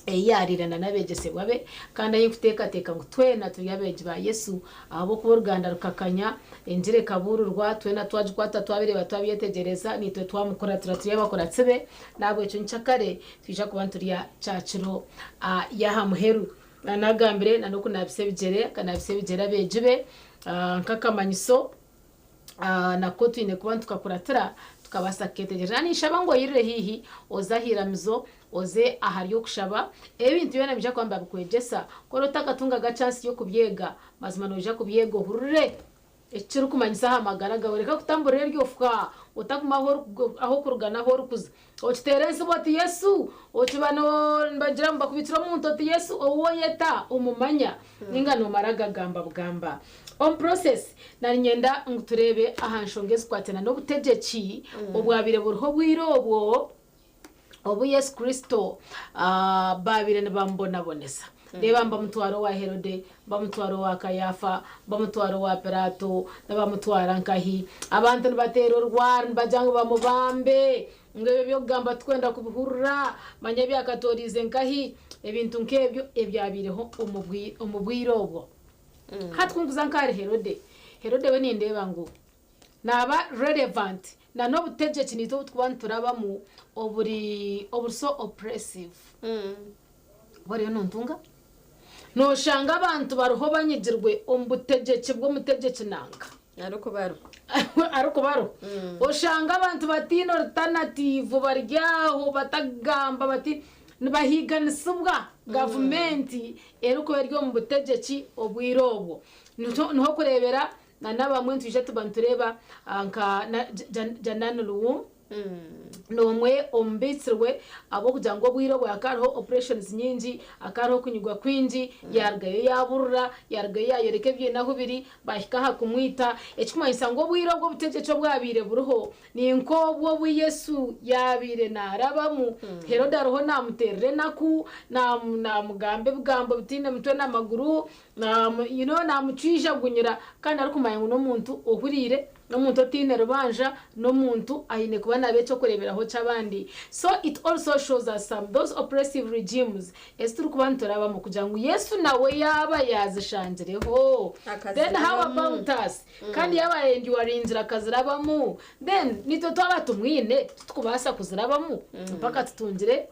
eyarirana nabegesebwa be kandi ayikuteka ngo twena tuyabeje ba Yesu abo ku Rwanda rukakanya enjire kabururwa twena twajikwata twabireba twabyetegereza nitwe twamukora turatuye bakora tsebe nabo cyo nchakare twisha kubanturiya chachiro ya hamuheru nanagambire nanoko nabisebigere kanabisebigera bejibe nkakamanyiso nako twine kubantu tukakuratira tukabasaketegereza nishaba ngo yirire hihi ozahiramizo oze ahari yo kushaba ebintu yona bija kwamba bikwegesa ko rotakatunga gachance yo kubyega mazima noja kubyego hurure ekiri kumanyisa hamagara gawereka kutamburira ryofuka utakuma aho kurugana aho rukuza okiterense boti Yesu okibano mbagira mbakubitira mu ntoti Yesu owo yeta umumanya ningano maraga gamba bugamba on process nari nyenda nguturebe ahanshongeze kwatena no butegeki obwabire buruho bwirobwo obu Yesu Kristo babire ne bambona bonesa reba mbamutwaro wa Herode bamutwaro wa Kayafa bamutwaro wa Pilato nabamutwara nkahi abantu batero rwara bajanga bamubambe ngebe byo gamba twenda kubuhurura manya byakatorize nkahi ebintu nkebyo ebyabireho umubwirobo hatwunguza nkari Herode we nindeba ngo naba relevant na no butegeki nito twanturaba mu so oppressive bari no ntunga no shanga abantu baruho banyigirwe umbutegeki bwo mutegeki nanga aruko baro oshanga abantu batino alternative baryaho batagamba bati nibahiganisubwa government eruko beryo mu butegeki obwirobo niho kurebera na nabamwe tuje tubantureba nka jananuluwo nomwe ombitsirwe abo kugira ngo bwirobo yakariho operations nyingi akariho kunyugwa kwinji yargaye yaburura yargaye yayereke bye naho biri bahikaha kumwita ekikumanyisa ngo bwirobo butegeko bwabire buruho ni nkobwo bwi Yesu yabire narabamu Herode aroho namuterere naku namugambe bugambo bitine mutwe namaguru namucija gunyira kandi arikumanya ngo no muntu ohurire no muntu tine rubanja no muntu ayine kuba nabecho kureberaho cyabandi so it also shows us those oppressive regimes esturu kubantora bamo kugira ngo Yesu nawe yaba yazishangireho then how about us kandi yabaye ndi warinzira kazirabamo then nito twaba tumwine tukubasa kuzirabamo mpaka tutungire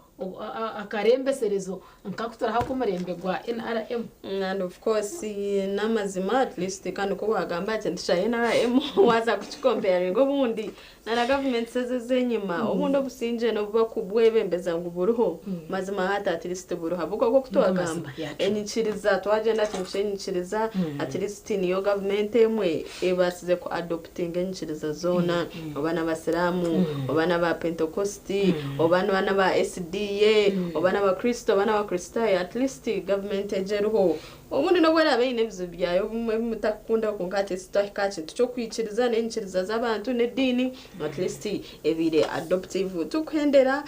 akarembe serezo nkakutora hakumurembe gwa NRM and of course namazima at least kandi ko wagamba cyane cha NRM waza kuchikompare ngo bundi na government seze nyima ubundo businje no buba kubwebembeza ngo buruho mazima hata at least buruha buko ko kutwagamba enyikiriza twagenda cyinshiriza at least niyo government emwe ebasize ko adopting enyikiriza zona obana basiramu obana ba Pentecosti obana ba SD obana ba Kristo obana ba Kristayo at least government ejeruho ubundi no bwera bene bizo byayo mutakunda kunkate sitakache cyo kwikiriza n'enyikiriza z'abantu n'edini at least ebire adoptive tukwendera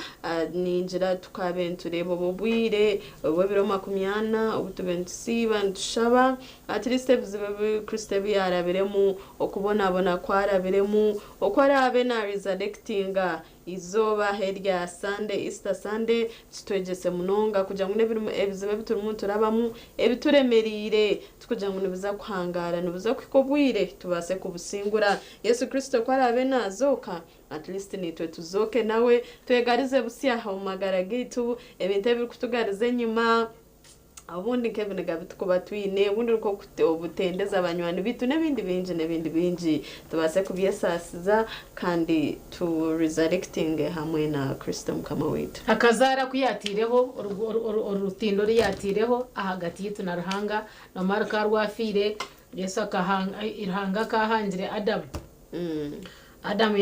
ninjira tukabenturebo bobwire bobiro makumyana obutubensiba ntushaba at least bizo Kristo byarabiremu okubona abona kwarabiremu okwara abe na resurrectinga izoba herya Sunday Easter Sunday kitwegese munonga kugira ngo nebirimo ebizibe bituru turabamu ebituremerire tukugira ngo nibiza kuhangara nibiza kwikobwire tubase kubusingura Yesu Kristo ko arabe nazoka at least nitwe tuzoke nawe twegarize busiyaha mu magara gitu ebintu biri kutugarize nyuma abundi Kevin Gabit ko batwine ubundi uko ubutendeza abanywani bitu n'ibindi binji tubase kubyesasiza kandi to resurrecting hamwe na Kristo mukama wetu akazara kuyatireho urutindo riyatireho ahagati yitu na ruhanga no marka rwafire Yesu akahanga irhanga kahangire Adam Adam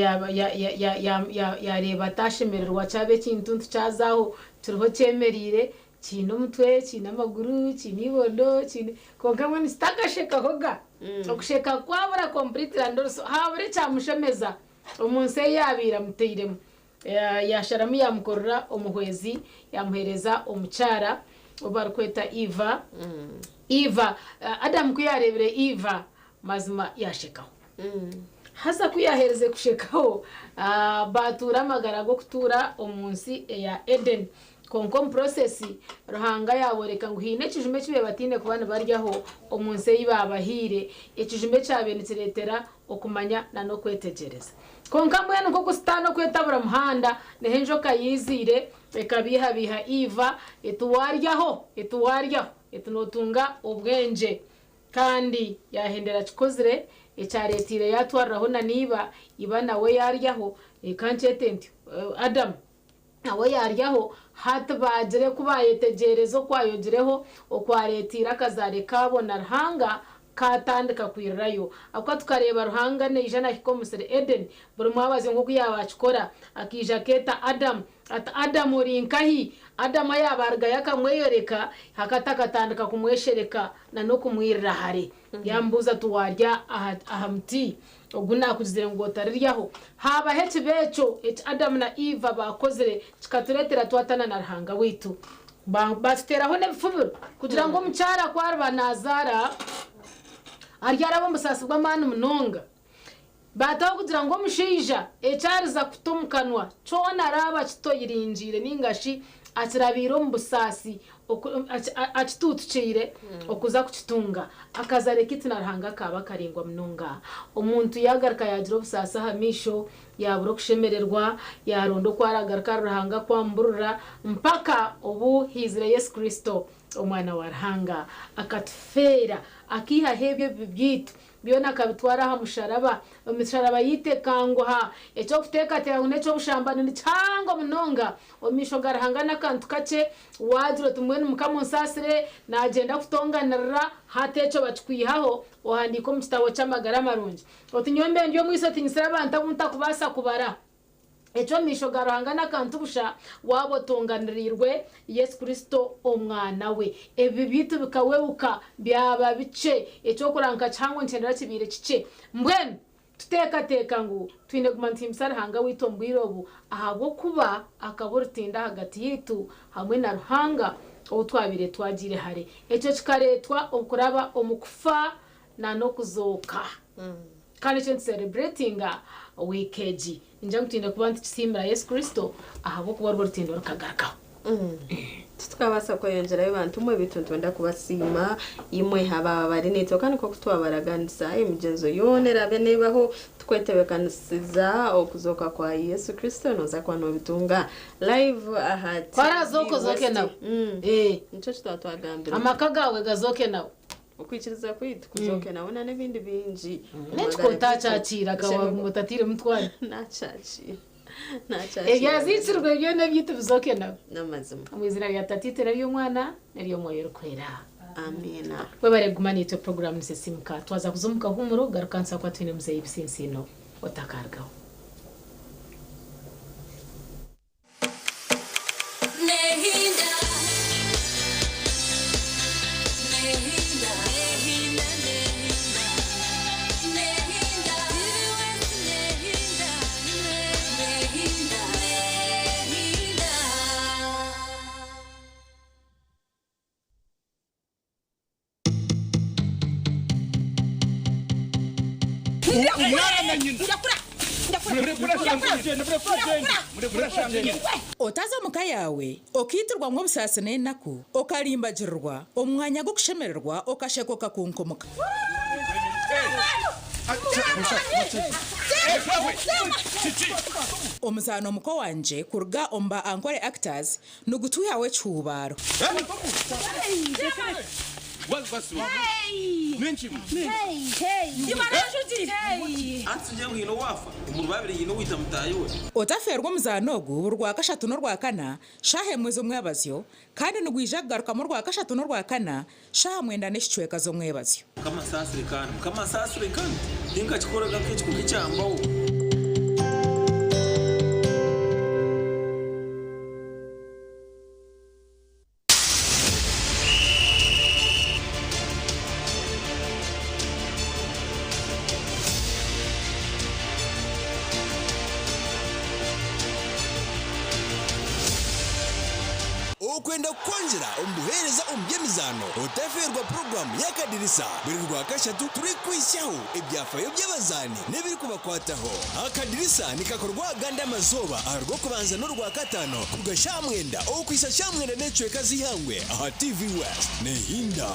yareba tashemererwa cyabe kintu cyazaho turiho cyemerire chino mutwe china maguru chini bodo chini kongamwe mistakasheka hoga okusheka kwabura complete landorso habure cyamushemeza umunse yabira muteiremo yasharamu yamukorera omuhwezi yamuhereza omuchara obarkweta Eva Adam kuyarebere Eva mazima yashekaho hasa kuyahereze kushekaho batura magara go kutura omunsi ya Eden konkom process ruhanga yaboreka ngo hine kijume kibe batine kubana baryaho omunse yibabahire ekijumbe cyabenitseretera okumanya na no kwetegereza konka mwene nko kustano kwetabura muhanda nehenjo kayizire ekabiha Eva etuwaryaho etunotunga ubwenje kandi yahendera kikozire ecyaretire yatwaraho na niba ibana we yaryaho ekanchetenti Adam nawe yaryaho hatbagire kubayetegerezo kwayogireho okwaretira kazare kabona ruhanga katandika kwirirayo akwa tukareba ruhanga ne ijana kikomusere Eden buri mwabaze nko kuyabachikora akija keta Adam urinkahi Adam yabarga yakamweyoreka hakatakatandika kumweshereka na no kumwirira hare yambuza tuwarya ahamti oguna kuzire ngo tariryaho haba heci becho Adam na Eva bakozere kikaturetera twatana na ruhanga witu batuteraho nebifubiro kugira ngo mucyara kwarba nazara aryara bo musasi bw'amana munonga bataho kugira ngo mushija ecyariza kutumkanwa cona raba kitoyirinjire ningashi akirabiro mbusasi akitutucire okuza kukitunga akazare kitina ruhanga kaba karingwa munonga omuntu yagarka yagira obusasa hamisho yaburo kushemererwa yarondo kwaragarka ruhanga kwamburura mpaka obu hizire Yesu Kristo omwana wa ruhanga akatfera akiha hebye bibyitu byona kabitwara ha musharaba yitekangwa echo kuteka tera unecho bushambana ni cyangwa munonga omisho garahanga nakantu kace wajiro tumwe mukamo nsasire nagenda kutonganira hatecho bacikwihaho ohandiko mu kitabo cy'amagara marungi otinyombe ndiyo mwiso tinyisira abantu bunta kubasa kubara echo misho garahanga nakantu busha wabo tonganirirwe Yesu Kristo omwana we ebi bitu bikaweuka byaba bice echo kuranka cyangwa ncendera kibire kice mbwene tuteka ngo twine gumantimsara hanga witombwirobu ahabo kuba akaburutinda hagati yitu hamwe na ruhanga otwabire twagire hare echo kikaretwa okuraba omukufa na no kuzoka kandi cyo celebrating weekend njya gutinda kuba ntisimira Yesu Kristo ahabo kuba rw'urutindo rukagarakaho tukabasa kweyongera abantu mwe bituntu wenda kubasima imwe haba bari nito kandi ko kutwabaraganisa imigenzo yonera benebaho twetebekaniza okuzoka kwa Yesu Kristo noza kwa no bitunga live ahati kwarazoko zoke nawe nico twatwagambira amakagawe gazoke nawe ukwikiriza kwitu kuzoke nawe na n'ibindi binji netko tacacira kawa mutatire mutwari nacaci yazitsirwe byo nabyite bizoke nawe namazima amwizina ya tatitera y'umwana nariyo moyo kwera amina we baregumana ito program nisesimka twaza kuzumuka humuro garukansa kwa twine muzeyi bisinsino otakargaho nehinda Urakura otaza muka yawe okitirwa nko busasine naku okalimbagirwa omwanya go kushemererwa okashekoka kunkomoka omuzano muko wanje kurga omba ankore actors nugutu yawe cyubaro otaferwa omuzano ogu burwa kashatu n'orwa kana shahe mwezo mwebazyo kandi nugwija kugaruka mu rwa kashatu n'orwa kana shaha mwenda n'ekicweka zo mwebazyo kamasasire kandi ntingakikoraga k'ekikugu kyambaho ukwenda kwanjira umbuhereza umbyemizano utaferwa program y'akadirisa buri rwa kashatu turi kwishaho ibyafayo by'abazani n'ibiri kubakwataho akadirisa nikakorwa ganda amazoba arwo kubanza n'urwa katano kugashamwenda okwisa shamwenda necwe kazihangwe aha TV West nehinda